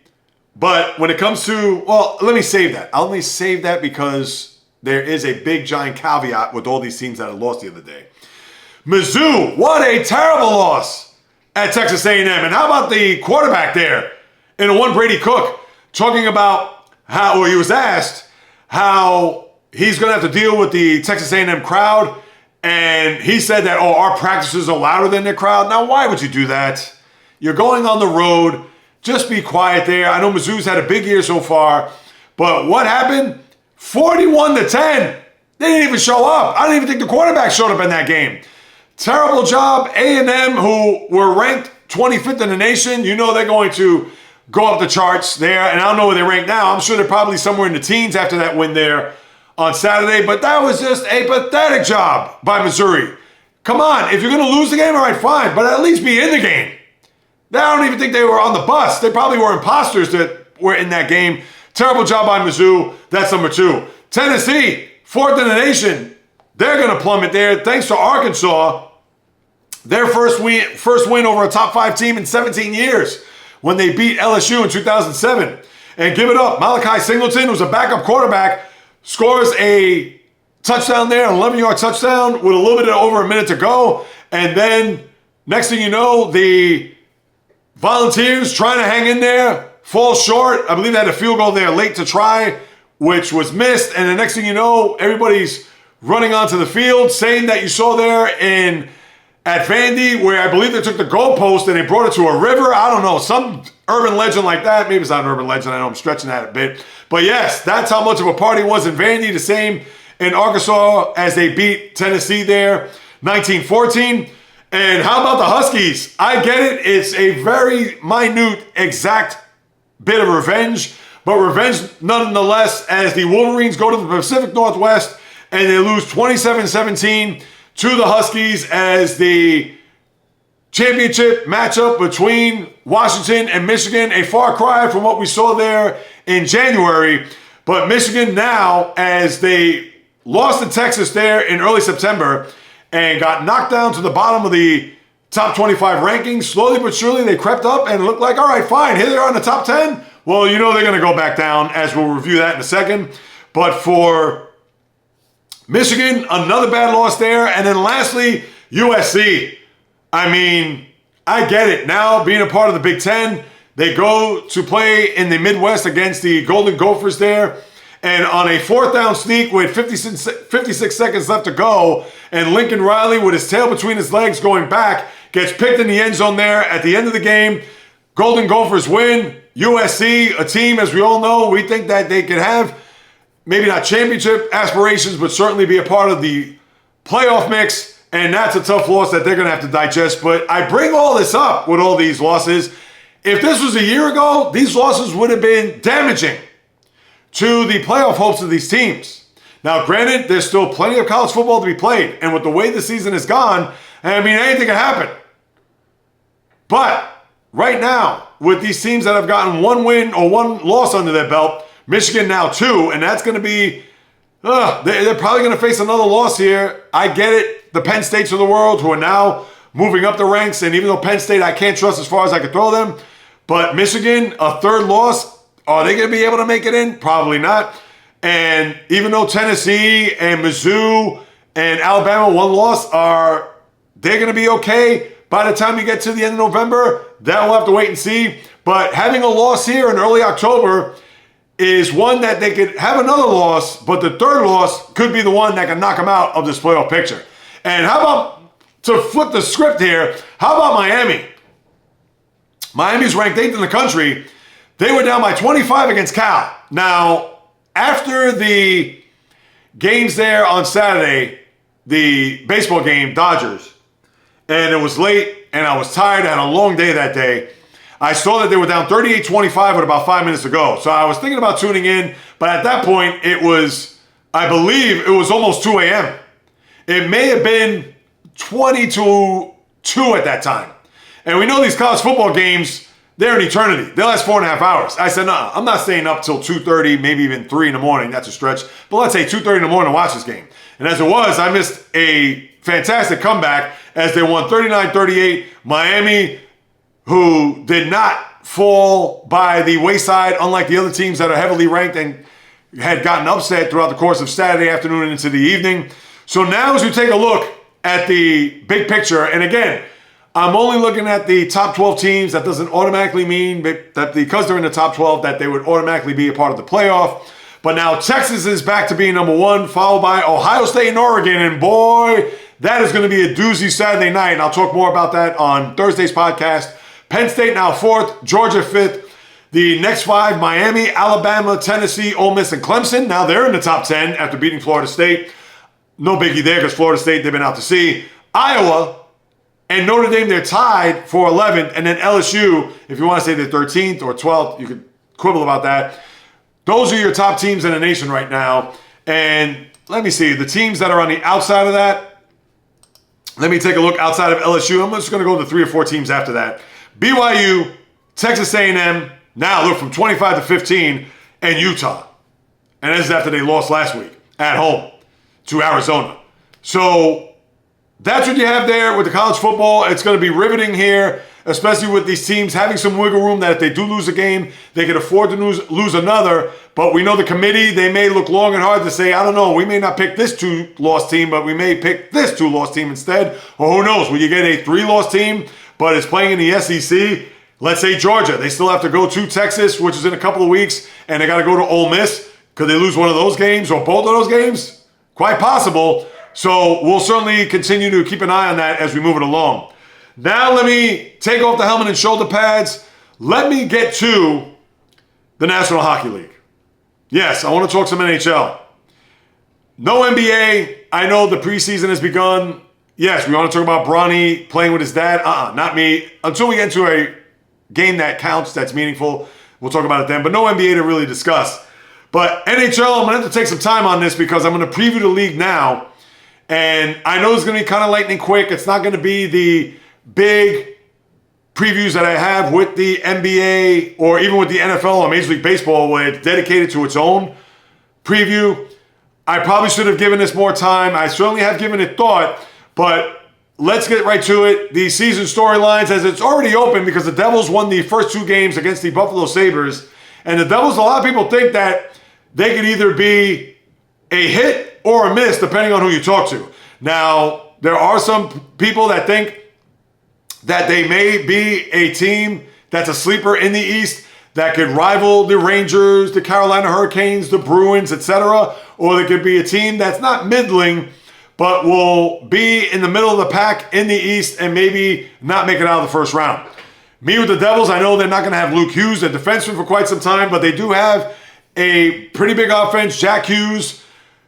But when it comes to, well, let me save that. I'll only save that because there is a big, giant caveat with all these teams that had lost the other day. Missou, what a terrible loss at Texas A&M. And how about the quarterback there? And the one Brady Cook, talking about how, he was asked how he's going to have to deal with the Texas A&M crowd. And he said that, our practices are louder than their crowd. Now, why would you do that? You're going on the road. Just be quiet there. I know Missou's had a big year so far. But what happened? 41-10. They didn't even show up. I don't even think the quarterback showed up in that game. Terrible job. A&M, who were ranked 25th in the nation. You know they're going to go up the charts there, and I don't know where they rank now. I'm sure they're probably somewhere in the teens after that win there on Saturday, but that was just a pathetic job by Missouri. Come on, if you're going to lose the game, all right, fine, but at least be in the game. I don't even think they were on the bus. They probably were imposters that were in that game. Terrible job by Missou. That's number 2. Tennessee, 4th in the nation. They're going to plummet there thanks to Arkansas. Their first win over a top 5 team in 17 years. When they beat LSU in 2007. And give it up. Malachi Singleton, who's a backup quarterback, scores a touchdown there, an 11-yard touchdown with a little bit over a minute to go. And then, next thing you know, the Volunteers trying to hang in there, fall short. I believe they had a field goal there late to try, which was missed. And the next thing you know, everybody's running onto the field. Same that you saw there at Vandy, where I believe they took the goalpost and they brought it to a river. I don't know, some urban legend like that. Maybe it's not an urban legend. I know I'm stretching that a bit. But yes, that's how much of a party it was in Vandy. The same in Arkansas as they beat Tennessee there, 19-14. And how about the Huskies? I get it. It's a very minute, exact bit of revenge. But revenge nonetheless, as the Wolverines go to the Pacific Northwest and they lose 27-17 to the Huskies as the championship matchup between Washington and Michigan. A far cry from what we saw there in January. But Michigan now, as they lost to Texas there in early September and got knocked down to the bottom of the top 25 rankings, slowly but surely they crept up and looked like, all right, fine, here they are in the top 10. Well, you know they're going to go back down, as we'll review that in a second. But for Michigan, another bad loss there. And then lastly, USC. I mean, I get it. Now, being a part of the Big Ten, they go to play in the Midwest against the Golden Gophers there. And on a fourth down sneak with 56 seconds left to go, and Lincoln Riley with his tail between his legs going back, gets picked in the end zone there at the end of the game. Golden Gophers win. USC, a team, as we all know, we think that they could have maybe not championship aspirations, but certainly be a part of the playoff mix. And that's a tough loss that they're going to have to digest. But I bring all this up with all these losses. If this was a year ago, these losses would have been damaging to the playoff hopes of these teams. Now, granted, there's still plenty of college football to be played. And with the way the season has gone, I mean, anything can happen. But right now, with these teams that have gotten one win or one loss under their belt, Michigan now 2, and that's going to be, they're probably going to face another loss here. I get it. The Penn States of the world who are now moving up the ranks, and even though Penn State I can't trust as far as I can throw them, but Michigan, a third loss, are they going to be able to make it in? Probably not. And even though Tennessee and Missou and Alabama, one loss, they're going to be okay by the time you get to the end of November. That we'll have to wait and see. But having a loss here in early October is one that they could have another loss, but the third loss could be the one that can knock them out of this playoff picture. And how about, to flip the script here, how about Miami? Miami's ranked 8th in the country. They were down by 25 against Cal. Now, after the games there on Saturday, the baseball game, Dodgers, and it was late, and I was tired. I had a long day that day. I saw that they were down 38-25 with about 5 minutes to go. So I was thinking about tuning in, but at that point, it was, I believe, it was almost 2 a.m. It may have been 20-2 at that time. And we know these college football games, they're an eternity. They last 4.5 hours. I said, no, I'm not staying up till 2:30, maybe even 3 in the morning. That's a stretch. But let's say 2:30 in the morning to watch this game. And as it was, I missed a fantastic comeback as they won 39-38. Miami, who did not fall by the wayside, unlike the other teams that are heavily ranked and had gotten upset throughout the course of Saturday afternoon and into the evening. So now as we take a look at the big picture, and again, I'm only looking at the top 12 teams. That doesn't automatically mean that because they're in the top 12 that they would automatically be a part of the playoff. But now Texas is back to being number 1, followed by Ohio State and Oregon. And boy, that is going to be a doozy Saturday night. And I'll talk more about that on Thursday's podcast. Penn State now 4th, Georgia 5th. The next 5, Miami, Alabama, Tennessee, Ole Miss, and Clemson. Now they're in the top 10 after beating Florida State. No biggie there because Florida State, they've been out to sea. Iowa and Notre Dame, they're tied for 11th. And then LSU, if you want to say they're 13th or 12th, you could quibble about that. Those are your top teams in the nation right now. And let me see, the teams that are on the outside of that, let me take a look outside of LSU. I'm just going to go to 3 or 4 teams after that. BYU, Texas A&M, now look from 25 to 15, and Utah. And this is after they lost last week at home to Arizona. So that's what you have there with the college football. It's going to be riveting here, especially with these teams having some wiggle room that if they do lose a game, they can afford to lose another. But we know the committee, they may look long and hard to say, I don't know, we may not pick this 2-loss team, but we may pick this 2-loss team instead. Or who knows, will you get a 3-loss team, but it's playing in the SEC? Let's say Georgia. They still have to go to Texas, which is in a couple of weeks, and they got to go to Ole Miss. Could they lose one of those games or both of those games? Quite possible. So we'll certainly continue to keep an eye on that as we move it along. Now let me take off the helmet and shoulder pads. Let me get to the National Hockey League. Yes, I want to talk some NHL. No NBA. I know the preseason has begun. Yes, we want to talk about Bronny playing with his dad. Not me. Until we get to a game that counts, that's meaningful, we'll talk about it then. But no NBA to really discuss. But NHL, I'm going to have to take some time on this because I'm going to preview the league now. And I know it's going to be kind of lightning quick. It's not going to be the big previews that I have with the NBA or even with the NFL or Major League Baseball where it's dedicated to its own preview. I probably should have given this more time. I certainly have given it thought, but let's get right to it. The season storylines, as it's already open because the Devils won the first 2 games against the Buffalo Sabres. And the Devils, a lot of people think that they could either be a hit or a miss depending on who you talk to. Now, there are some people that think that they may be a team that's a sleeper in the East that could rival the Rangers, the Carolina Hurricanes, the Bruins, etc. Or they could be a team that's not middling, but will be in the middle of the pack in the East and maybe not make it out of the first round. Me with the Devils, I know they're not going to have Luke Hughes, a defenseman, for quite some time, but they do have a pretty big offense. Jack Hughes,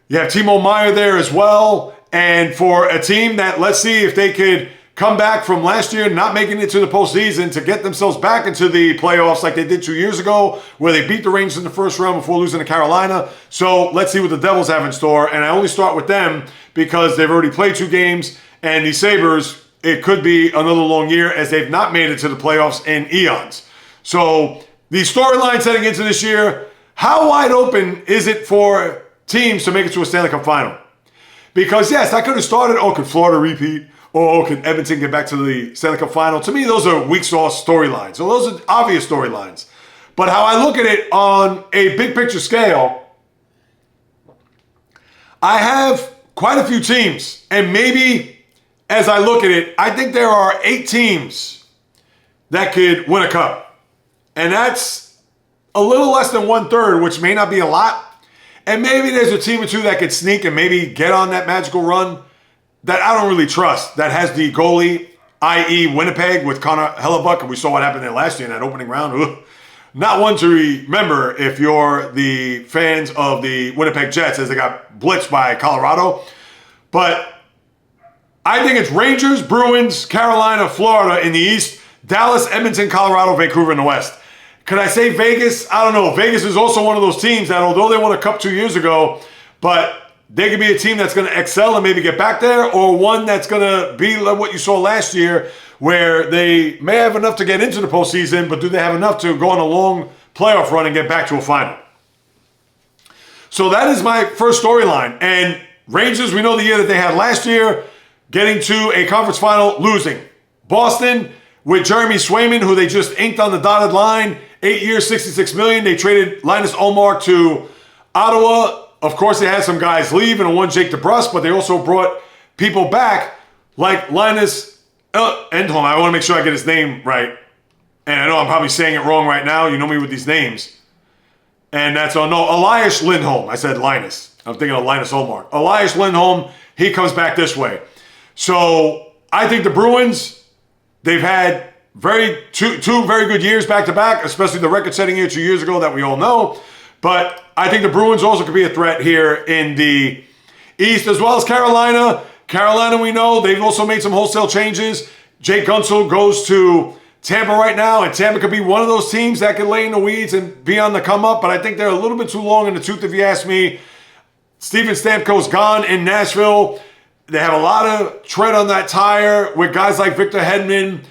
you have Timo Meier there as well. And for a team that, let's see if they could come back from last year not making it to the postseason to get themselves back into the playoffs like they did 2 years ago where they beat the Rangers in the first round before losing to Carolina. So let's see what the Devils have in store. And I only start with them because they've already played 2 games. And the Sabres, it could be another long year as they've not made it to the playoffs in eons. So the storyline heading into this year, how wide open is it for teams to make it to a Stanley Cup Final? Because yes, I could have started, could Florida repeat? Or can Edmonton get back to the Stanley Cup Final? To me, those are weak sauce storylines. So those are obvious storylines. But how I look at it on a big picture scale, I have quite a few teams. And maybe as I look at it, I think there are 8 teams that could win a cup. And that's a little less than 1/3, which may not be a lot. And maybe there's a team or 2 that could sneak and maybe get on that magical run that I don't really trust, that has the goalie, i.e. Winnipeg with Connor Hellebuck, and we saw what happened there last year in that opening round. Ugh. Not one to remember if you're the fans of the Winnipeg Jets as they got blitzed by Colorado. But I think it's Rangers, Bruins, Carolina, Florida in the East, Dallas, Edmonton, Colorado, Vancouver in the West. Could I say Vegas? I don't know. Vegas is also one of those teams that although they won a cup 2 years ago, but they could be a team that's going to excel and maybe get back there, or one that's going to be like what you saw last year, where they may have enough to get into the postseason, but do they have enough to go on a long playoff run and get back to a final? So that is my first storyline. And Rangers, we know the year that they had last year, getting to a conference final, losing. Boston, with Jeremy Swayman, who they just inked on the dotted line, 8 years, $66 million. They traded Linus Ullmark to Ottawa. Of course, they had some guys leave and one Jake DeBrusk, but they also brought people back like Linus Endholm. I want to make sure I get his name right. And I know I'm probably saying it wrong right now. You know me with these names. And that's, Elias Lindholm. I said Linus. I'm thinking of Linus Ullmark. Elias Lindholm, he comes back this way. So I think the Bruins, they've had two very good years back-to-back, especially the record-setting year 2 years ago that we all know. But I think the Bruins also could be a threat here in the East, as well as Carolina. Carolina, we know, they've also made some wholesale changes. Jake Guentzel goes to Tampa right now, and Tampa could be one of those teams that could lay in the weeds and be on the come-up, but I think they're a little bit too long in the tooth, if you ask me. Steven Stamkos's gone in Nashville. They have a lot of tread on that tire with guys like Victor Hedman,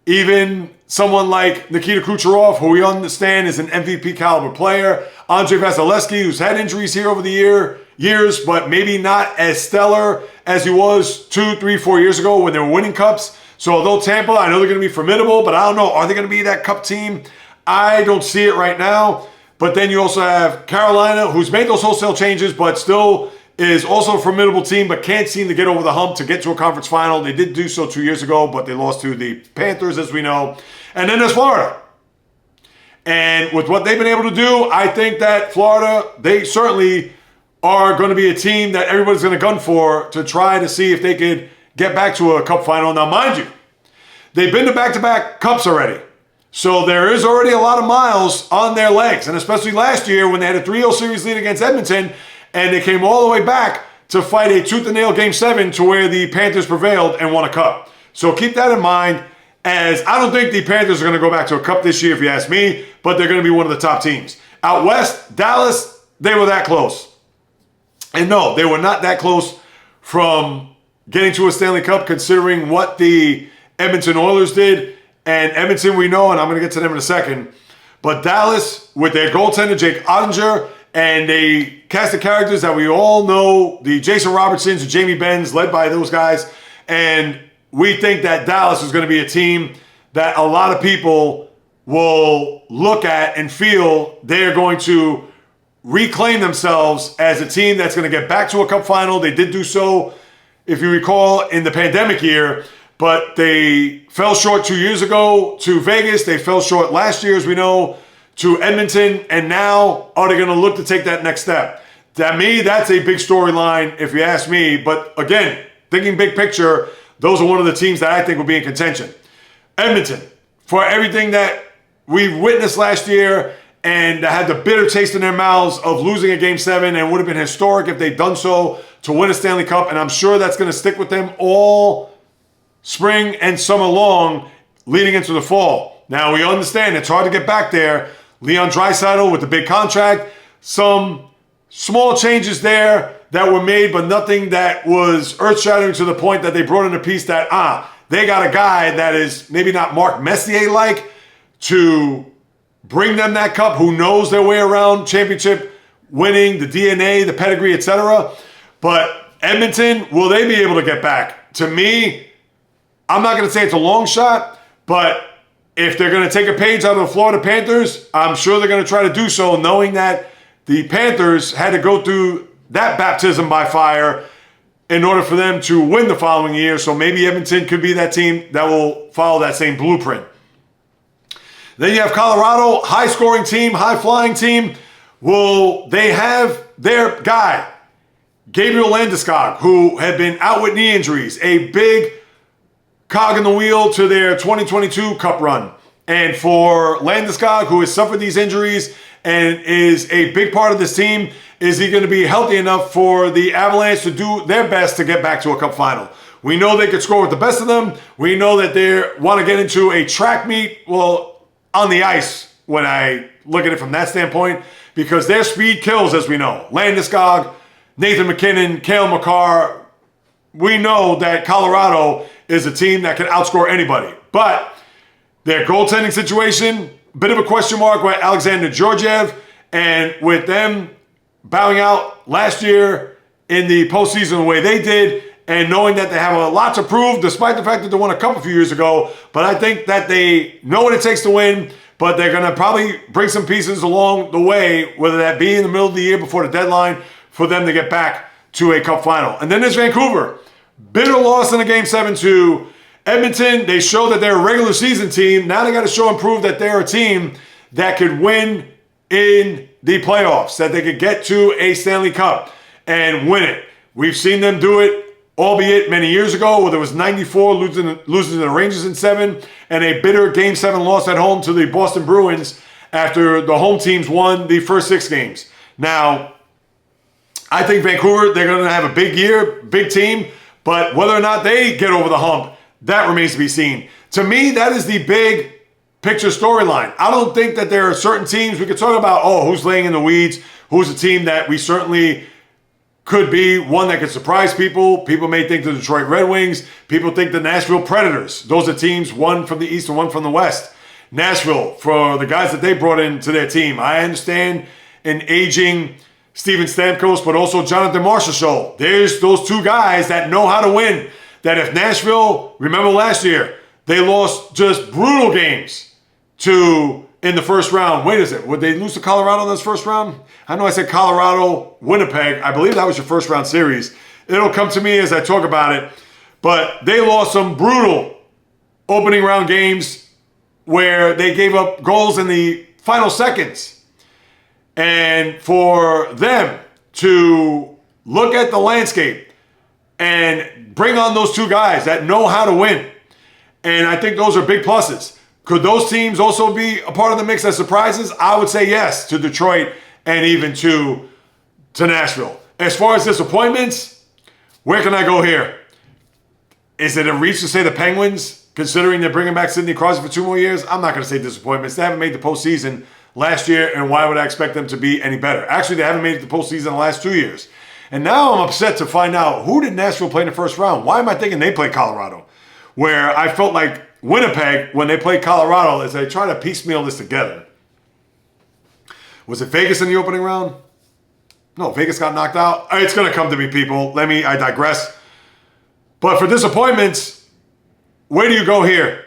even someone like Nikita Kucherov, who we understand is an MVP caliber player. Andrei Vasilevsky, who's had injuries here over the years, but maybe not as stellar as he was 2, 3, 4 years ago when they were winning cups. So although Tampa, I know they're going to be formidable, but I don't know, are they going to be that cup team? I don't see it right now. But then you also have Carolina, who's made those wholesale changes, but still is also a formidable team, but can't seem to get over the hump to get to a conference final. They did do so 2 years ago, but they lost to the Panthers, as we know. And then there's Florida. And with what they've been able to do, I think that Florida, they certainly are going to be a team that everybody's going to gun for to try to see if they could get back to a cup final. Now, mind you, they've been to back-to-back cups already. So there is already a lot of miles on their legs. And especially last year when they had a 3-0 series lead against Edmonton and they came all the way back to fight a tooth-and-nail Game 7 to where the Panthers prevailed and won a cup. So keep that in mind, as I don't think the Panthers are going to go back to a cup this year if you ask me, but they're going to be one of the top teams. Out west, Dallas, they were that close. And no, they were not that close from getting to a Stanley Cup considering what the Edmonton Oilers did. And Edmonton we know, and I'm going to get to them in a second. But Dallas, with their goaltender Jake Ottinger, and a cast of characters that we all know, the Jason Robertsons and Jamie Benns, led by those guys. And we think that Dallas is going to be a team that a lot of people will look at and feel they're going to reclaim themselves as a team that's going to get back to a cup final. They did do so, if you recall, in the pandemic year, but they fell short 2 years ago to Vegas. They fell short last year, as we know, to Edmonton, and now are they going to look to take that next step? To me, that's a big storyline, if you ask me. But again, thinking big picture, those are one of the teams that I think will be in contention. Edmonton, for everything that we witnessed last year and had the bitter taste in their mouths of losing a Game 7, and would have been historic if they'd done so to win a Stanley Cup, and I'm sure that's going to stick with them all spring and summer long leading into the fall. Now, we understand it's hard to get back there. Leon Draisaitl with the big contract, some small changes there that were made, but nothing that was earth-shattering to the point that they brought in a piece that, they got a guy that is maybe not Mark Messier-like to bring them that cup, who knows their way around championship winning, the DNA, the pedigree, etc. But Edmonton, will they be able to get back? To me, I'm not going to say it's a long shot, but if they're going to take a page out of the Florida Panthers, I'm sure they're going to try to do so, knowing that the Panthers had to go through that baptism by fire in order for them to win the following year. So maybe Edmonton could be that team that will follow that same blueprint. Then you have Colorado, high-scoring team, high-flying team. Will they have their guy, Gabriel Landeskog, who had been out with knee injuries, a big cog in the wheel to their 2022 Cup run. And for Landeskog, who has suffered these injuries and is a big part of this team, is he going to be healthy enough for the Avalanche to do their best to get back to a Cup final? We know they could score with the best of them. We know that they want to get into a track meet, well, on the ice, when I look at it from that standpoint, because their speed kills, as we know. Landeskog, Nathan McKinnon, Cale Makar. We know that Colorado is a team that can outscore anybody. But their goaltending situation, bit of a question mark with Alexander Georgiev, and with them bowing out last year in the postseason the way they did, and knowing that they have a lot to prove, despite the fact that they won a cup a few years ago. But I think that they know what it takes to win, but they're going to probably bring some pieces along the way, whether that be in the middle of the year before the deadline, for them to get back to a cup final. And then there's Vancouver. Bitter loss in a Game 7 to Edmonton. They show that they're a regular season team. Now they got to show and prove that they're a team that could win in the playoffs, that they could get to a Stanley Cup and win it. We've seen them do it, albeit many years ago, where there was 94 losing to the Rangers in 7, and a bitter Game 7 loss at home to the Boston Bruins after the home teams won the first 6 games. Now, I think Vancouver, they're going to have a big year, big team, but whether or not they get over the hump, that remains to be seen. To me, that is the big picture storyline. I don't think that there are certain teams we could talk about, who's laying in the weeds, who's a team that we certainly could be one that could surprise people. People may think the Detroit Red Wings. People think the Nashville Predators. Those are teams, one from the East and one from the West. Nashville, for the guys that they brought into their team. I understand an aging Steven Stamkos, but also Jonathan Marchessault. There's those two guys that know how to win. That if Nashville, remember last year, they lost just brutal games in the first round. Wait a second, would they lose to Colorado in this first round? I know I said Colorado, Winnipeg. I believe that was your first round series. It'll come to me as I talk about it. But they lost some brutal opening round games where they gave up goals in the final seconds. And for them to look at the landscape and bring on those two guys that know how to win. And I think those are big pluses. Could those teams also be a part of the mix as surprises? I would say yes to Detroit and even to Nashville. As far as disappointments, where can I go here? Is it a reach to say the Penguins, considering they're bringing back Sidney Crosby for 2 more years? I'm not going to say disappointments. They haven't made the postseason last year, and why would I expect them to be any better? Actually, they haven't made it to the postseason the last 2 years. And now I'm upset to find out, who did Nashville play in the first round? Why am I thinking they played Colorado? Where I felt like Winnipeg, when they played Colorado, as they try to piecemeal this together. Was it Vegas in the opening round? No, Vegas got knocked out. It's going to come to me, people. I digress. But for disappointments, where do you go here?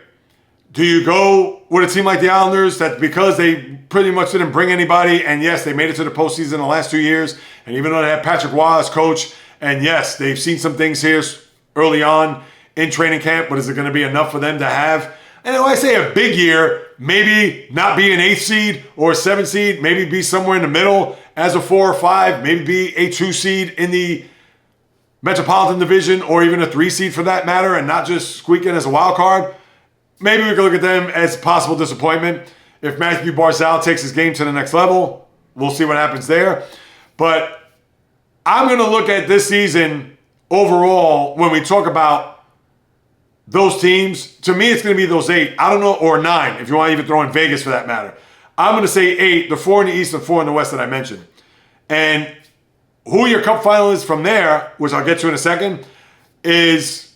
Do you go with a team like the Islanders that because they pretty much didn't bring anybody, and yes, they made it to the postseason in the last 2 years, and even though they had Patrick Waugh as coach, and yes, they've seen some things here early on in training camp, but is it going to be enough for them to have, and when I say a big year, maybe not be an 8th seed or a 7th seed, maybe be somewhere in the middle as a 4 or 5, maybe be a 2 seed in the Metropolitan Division, or even a 3 seed for that matter, and not just squeak in as a wild card. Maybe we can look at them as possible disappointment. If Matthew Barzal takes his game to the next level, we'll see what happens there. But I'm going to look at this season overall when we talk about those teams. To me, it's going to be those 8. I don't know, or 9, if you want to even throw in Vegas for that matter. I'm going to say 8, the 4 in the East and 4 in the West that I mentioned. And who your Cup finalists from there, which I'll get to in a second, is,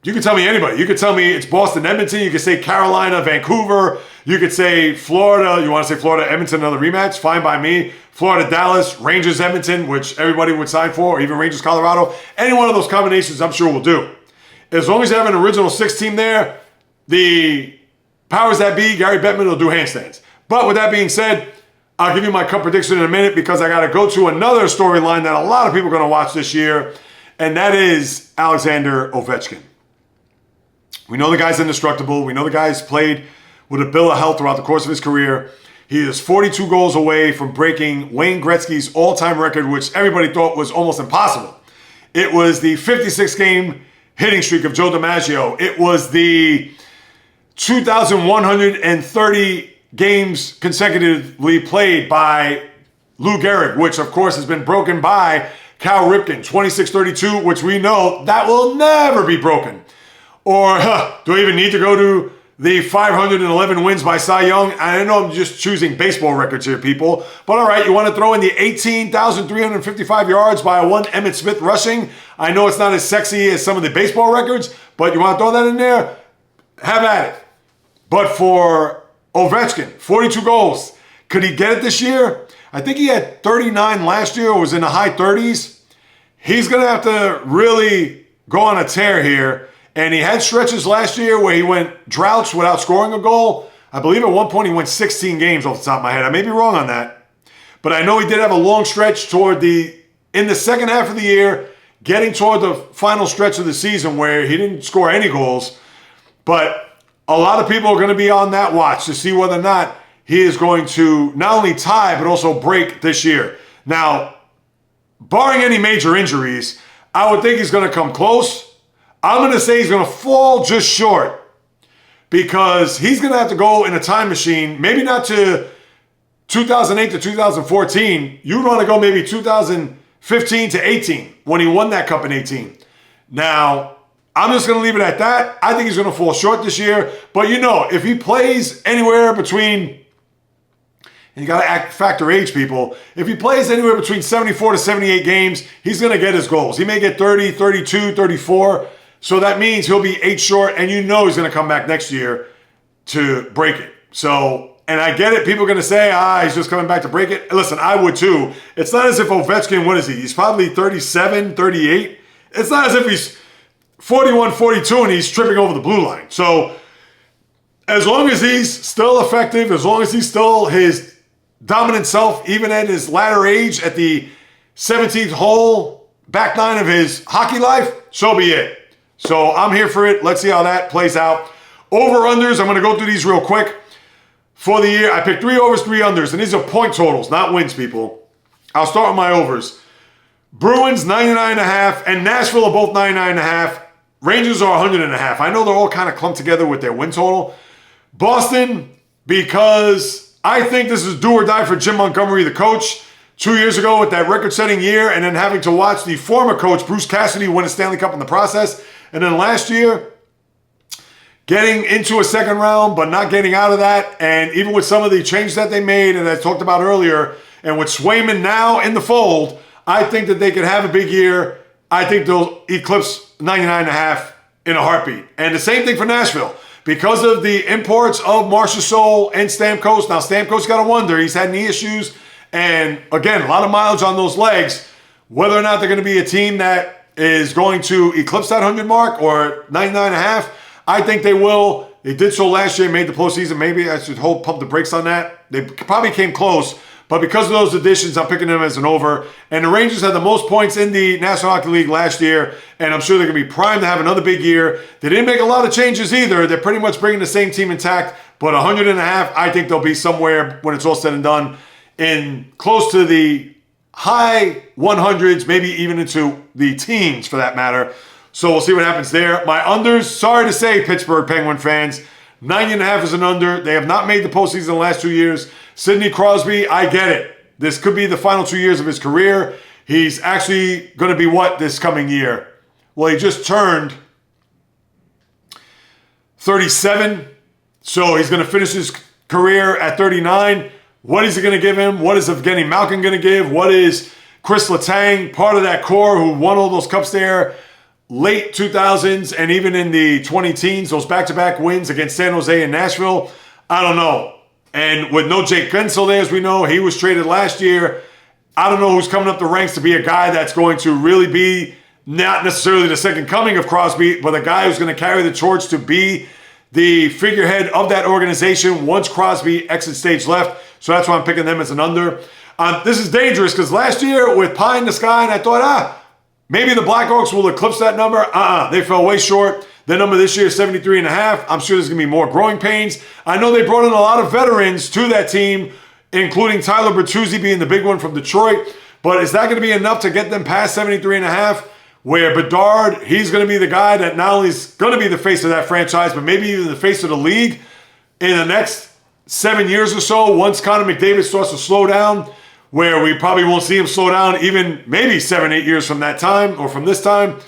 you can tell me anybody. You could tell me it's Boston, Edmonton. You could say Carolina, Vancouver. You could say Florida. You want to say Florida, Edmonton, another rematch? Fine by me. Florida, Dallas, Rangers, Edmonton, which everybody would sign for, or even Rangers, Colorado. Any one of those combinations, I'm sure will do. As long as you have an original 6 team there, the powers that be, Gary Bettman, will do handstands. But with that being said, I'll give you my Cup prediction in a minute, because I got to go to another storyline that a lot of people are going to watch this year, and that is Alexander Ovechkin. We know the guy's indestructible. We know the guy's played with a bill of health throughout the course of his career. He is 42 goals away from breaking Wayne Gretzky's all-time record, which everybody thought was almost impossible. It was the 56-game hitting streak of Joe DiMaggio. It was the 2,130 games consecutively played by Lou Gehrig, which of course has been broken by Cal Ripken, 26-32, which we know that will never be broken. Or do I even need to go to the 511 wins by Cy Young? I know I'm just choosing baseball records here, people. But all right, you want to throw in the 18,355 yards by one Emmitt Smith rushing? I know it's not as sexy as some of the baseball records, but you want to throw that in there? Have at it. But for Ovechkin, 42 goals. Could he get it this year? I think he had 39 last year, or was in the high 30s. He's going to have to really go on a tear here. And he had stretches last year where he went droughts without scoring a goal. I believe at one point he went 16 games off the top of my head. I may be wrong on that. But I know he did have a long stretch in the second half of the year, getting toward the final stretch of the season where he didn't score any goals. But a lot of people are going to be on that watch to see whether or not he is going to not only tie, but also break this year. Now, barring any major injuries, I would think he's going to come close. I'm going to say he's going to fall just short, because he's going to have to go in a time machine, maybe not to 2008 to 2014. You'd want to go maybe 2015 to 18 when he won that Cup in 18. Now, I'm just going to leave it at that. I think he's going to fall short this year. But if he plays anywhere between, and you got to factor age, people. If he plays anywhere between 74 to 78 games, he's going to get his goals. He may get 30, 32, 34. So that means he'll be 8 short, and he's going to come back next year to break it. So, and I get it. People are going to say, he's just coming back to break it. Listen, I would too. It's not as if Ovechkin, what is he? He's probably 37, 38. It's not as if he's 41, 42, and he's tripping over the blue line. So as long as he's still effective, as long as he's still his dominant self, even at his latter age, at the 17th hole, back nine of his hockey life, so be it. So I'm here for it. Let's see how that plays out. Over-unders, I'm going to go through these real quick. For the year, I picked 3 overs, 3 unders, and these are point totals, not wins, people. I'll start with my overs. Bruins 99.5 and Nashville are both 99.5. Rangers are 100.5. I know they're all kind of clumped together with their win total. Boston, because I think this is do or die for Jim Montgomery, the coach. 2 years ago with that record-setting year, and then having to watch the former coach, Bruce Cassidy, win a Stanley Cup in the process. And then last year, getting into a second round, but not getting out of that. And even with some of the changes that they made, and I talked about earlier, and with Swayman now in the fold, I think that they could have a big year. I think they'll eclipse 99.5 in a heartbeat. And the same thing for Nashville. Because of the imports of Marchessault and Stamkos. Now, Stamkos got a wonder. He's had knee issues. And again, a lot of mileage on those legs. Whether or not they're going to be a team that is going to eclipse that 100 mark or 99.5, I think they will. They did so last year, made the postseason. Maybe I should pump the brakes on that. They probably came close. But because of those additions, I'm picking them as an over. And the Rangers had the most points in the National Hockey League last year. And I'm sure they're going to be primed to have another big year. They didn't make a lot of changes either. They're pretty much bringing the same team intact. But 100.5, I think they'll be somewhere when it's all said and done in close to the high 100s, maybe even into the teens for that matter. So we'll see what happens there. My unders, sorry to say, Pittsburgh Penguin fans, 90.5 is an under. They have not made the postseason the last 2 years. Sidney Crosby, I get it. This could be the final 2 years of his career. He's actually going to be what this coming year? Well, he just turned 37. So he's going to finish his career at 39. What is he going to give him? What is Evgeny Malkin going to give? What is Chris Letang, part of that core who won all those cups there, late 2000s and even in the 20 teens, those back-to-back wins against San Jose and Nashville? I don't know. And with no Jake Guentzel there, as we know, he was traded last year. I don't know who's coming up the ranks to be a guy that's going to really be not necessarily the second coming of Crosby, but a guy who's going to carry the torch to be the figurehead of that organization once Crosby exits stage left. So that's why I'm picking them as an under. This is dangerous because last year with pie in the sky, and I thought, maybe the Blackhawks will eclipse that number. They fell way short. Their number this year is 73.5. I'm sure there's going to be more growing pains. I know they brought in a lot of veterans to that team, including Tyler Bertuzzi being the big one from Detroit. But is that going to be enough to get them past 73.5? Where Bedard, he's going to be the guy that not only is going to be the face of that franchise, but maybe even the face of the league in the next 7 years or so, once Connor McDavid starts to slow down, where we probably won't see him slow down even maybe 7-8 years from that time or from this time.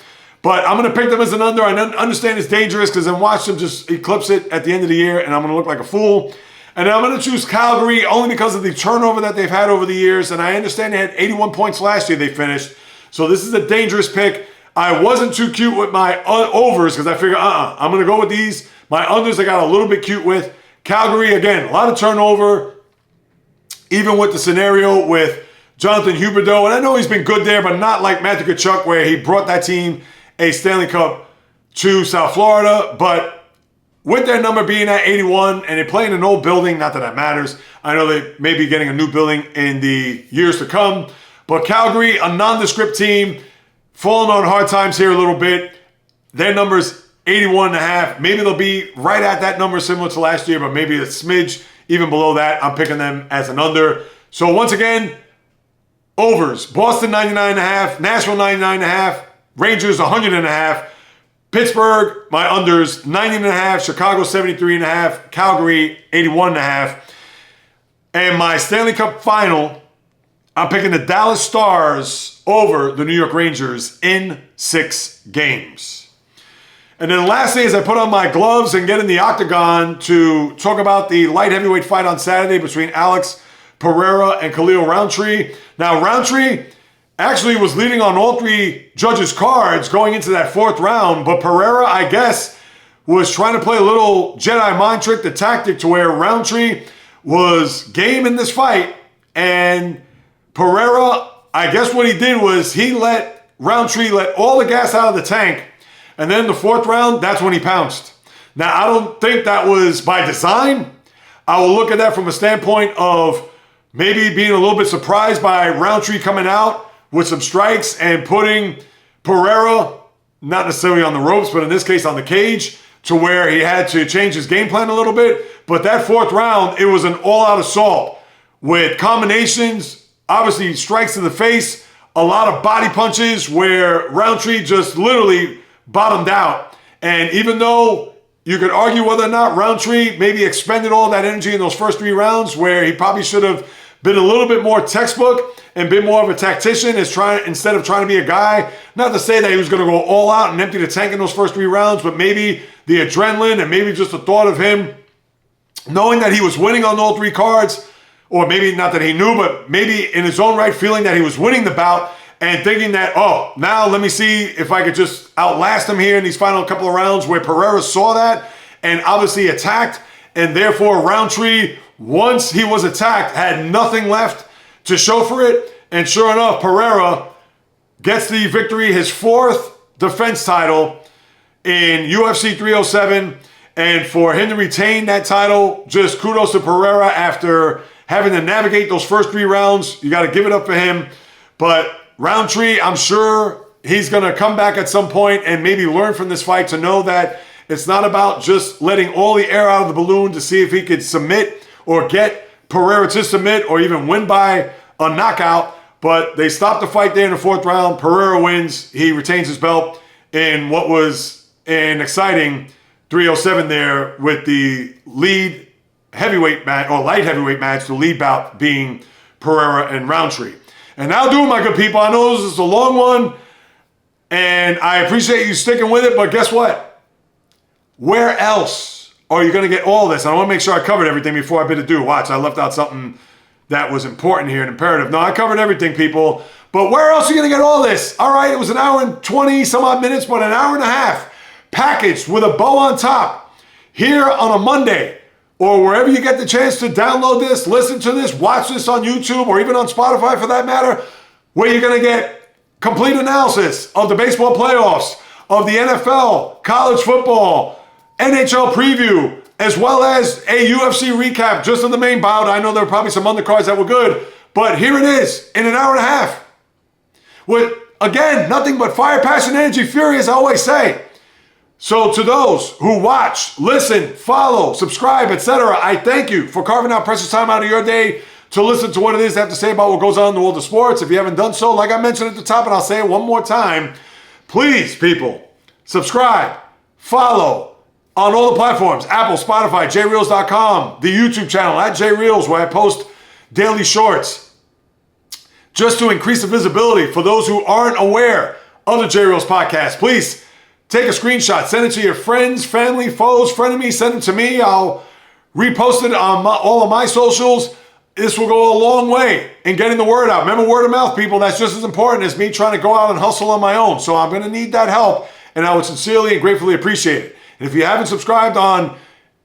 But I'm going to pick them as an under. I understand it's dangerous because then watch them just eclipse it at the end of the year and I'm going to look like a fool. And then I'm going to choose Calgary only because of the turnover that they've had over the years. And I understand they had 81 points last year they finished. So this is a dangerous pick. I wasn't too cute with my overs because I figured, I'm going to go with these. My unders I got a little bit cute with. Calgary, again, a lot of turnover. Even with the scenario with Jonathan Huberdeau. And I know he's been good there, but not like Matthew Tkachuk where he brought that team a Stanley Cup to South Florida. But with their number being at 81 and they play in an old building, not that that matters. I know they may be getting a new building in the years to come. But Calgary, a nondescript team, falling on hard times here a little bit. Their number's 81.5. Maybe they'll be right at that number similar to last year, but maybe a smidge even below that. I'm picking them as an under. So once again, overs. Boston 99.5, Nashville 99.5, Rangers 100.5, Pittsburgh, my unders 90.5, Chicago 73.5, Calgary 81.5. And my Stanley Cup Final, I'm picking the Dallas Stars over the New York Rangers in 6 games. And then lastly, as I put on my gloves and get in the octagon to talk about the light heavyweight fight on Saturday between Alex Pereira and Khalil Rountree. Now, Rountree actually was leading on all 3 judges' cards going into that 4th round, but Pereira, I guess, was trying to play a little Jedi mind trick, the tactic to where Rountree was game in this fight, and Pereira, I guess what he did was he let Rountree let all the gas out of the tank, and then the 4th round, that's when he pounced. Now, I don't think that was by design. I will look at that from a standpoint of maybe being a little bit surprised by Rountree coming out with some strikes and putting Pereira, not necessarily on the ropes, but in this case on the cage, to where he had to change his game plan a little bit. But that 4th round, it was an all-out assault with combinations, obviously strikes to the face, a lot of body punches where Rountree just literally bottomed out. And even though you could argue whether or not Rountree maybe expended all that energy in those first 3 rounds, where he probably should have been a little bit more textbook and been more of a tactician instead of trying to be a guy. Not to say that he was going to go all out and empty the tank in those first 3 rounds, but maybe the adrenaline and maybe just the thought of him knowing that he was winning on all 3 cards, or maybe not that he knew, but maybe in his own right feeling that he was winning the bout and thinking that, oh, now let me see if I could just outlast him here in these final couple of rounds, where Pereira saw that and obviously attacked, and therefore Rountree, once he was attacked, had nothing left to show for it. And sure enough, Pereira gets the victory, his 4th defense title in UFC 307. And for him to retain that title, just kudos to Pereira after having to navigate those first 3 rounds. You got to give it up for him. But Rountree, I'm sure he's going to come back at some point and maybe learn from this fight to know that it's not about just letting all the air out of the balloon to see if he could submit or get Pereira to submit or even win by a knockout. But they stopped the fight there in the 4th round. Pereira wins. He retains his belt in what was an exciting 307 there, with the lead heavyweight match, or light heavyweight match, the lead bout being Pereira and Rountree. And now, my good people, I know this is a long one, and I appreciate you sticking with it, but guess what? Where else are you going to get all this? And I want to make sure I covered everything before I bid adieu. Watch, I left out something that was important here and imperative. No, I covered everything, people. But where else are you going to get all this? All right, it was an hour and 20 some odd minutes, but an hour and a half packaged with a bow on top here on a Monday, or wherever you get the chance to download this, listen to this, watch this on YouTube, or even on Spotify for that matter, where you're going to get complete analysis of the baseball playoffs, of the NFL, college football, NHL preview, as well as a UFC recap just of the main bout. I know there were probably some undercards that were good, but here it is in an hour and a half. With, again, nothing but fire, passion, energy, fury, as I always say. So to those who watch, listen, follow, subscribe, etc., I thank you for carving out precious time out of your day to listen to what it is they have to say about what goes on in the world of sports. If you haven't done so, like I mentioned at the top, and I'll say it one more time, please, people, subscribe, follow on all the platforms, Apple, Spotify, jreels.com, the YouTube channel at jreels, where I post daily shorts, just to increase the visibility for those who aren't aware of the J Reels podcast. Please take a screenshot, send it to your friends, family, foes, frenemies, send it to me. I'll repost it on all of my socials. This will go a long way in getting the word out. Remember, word of mouth, people, that's just as important as me trying to go out and hustle on my own. So I'm going to need that help, and I would sincerely and gratefully appreciate it. And if you haven't subscribed on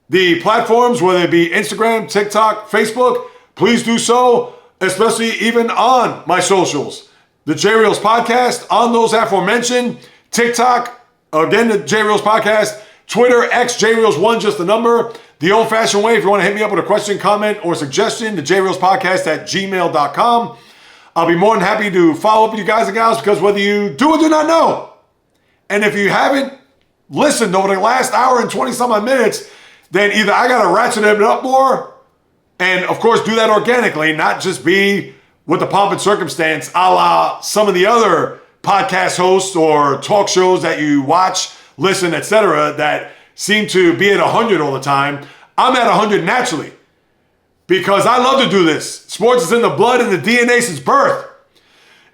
the platforms, whether it be Instagram, TikTok, Facebook, please do so, especially even on my socials. The J Reels podcast, on those aforementioned, TikTok, again, the J Reels podcast, Twitter, X, JReels1, just the number. The old-fashioned way, if you want to hit me up with a question, comment, or suggestion, the jreelspodcast at gmail.com. I'll be more than happy to follow up with you guys and gals, because whether you do or do not know, and if you haven't listened over the last hour and 20-some odd minutes, then either I got to ratchet it up more, and of course do that organically, not just be with the pomp and circumstance a la some of the other podcast hosts or talk shows that you watch, listen, etc., that seem to be at 100 all the time. I'm at 100 naturally because I love to do this. Sports is in the blood and the DNA since birth.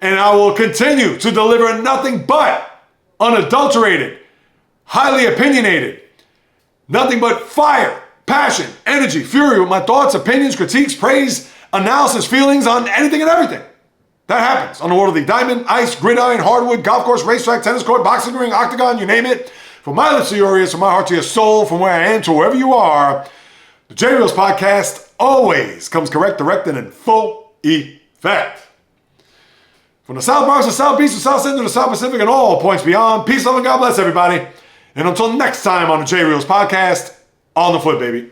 And I will continue to deliver nothing but unadulterated, highly opinionated, nothing but fire, passion, energy, fury with my thoughts, opinions, critiques, praise, analysis, feelings on anything and everything that happens on the world of the diamond, ice, gridiron, hardwood, golf course, racetrack, tennis court, boxing ring, octagon, you name it. From my lips to your ears, from my heart to your soul, from where I am to wherever you are, the J Reels podcast always comes correct, direct, and in full effect. From the South Bronx to South Beach to South Central to South Pacific and all points beyond, peace, love, and God bless everybody. And until next time on the J Reels podcast, on the foot, baby.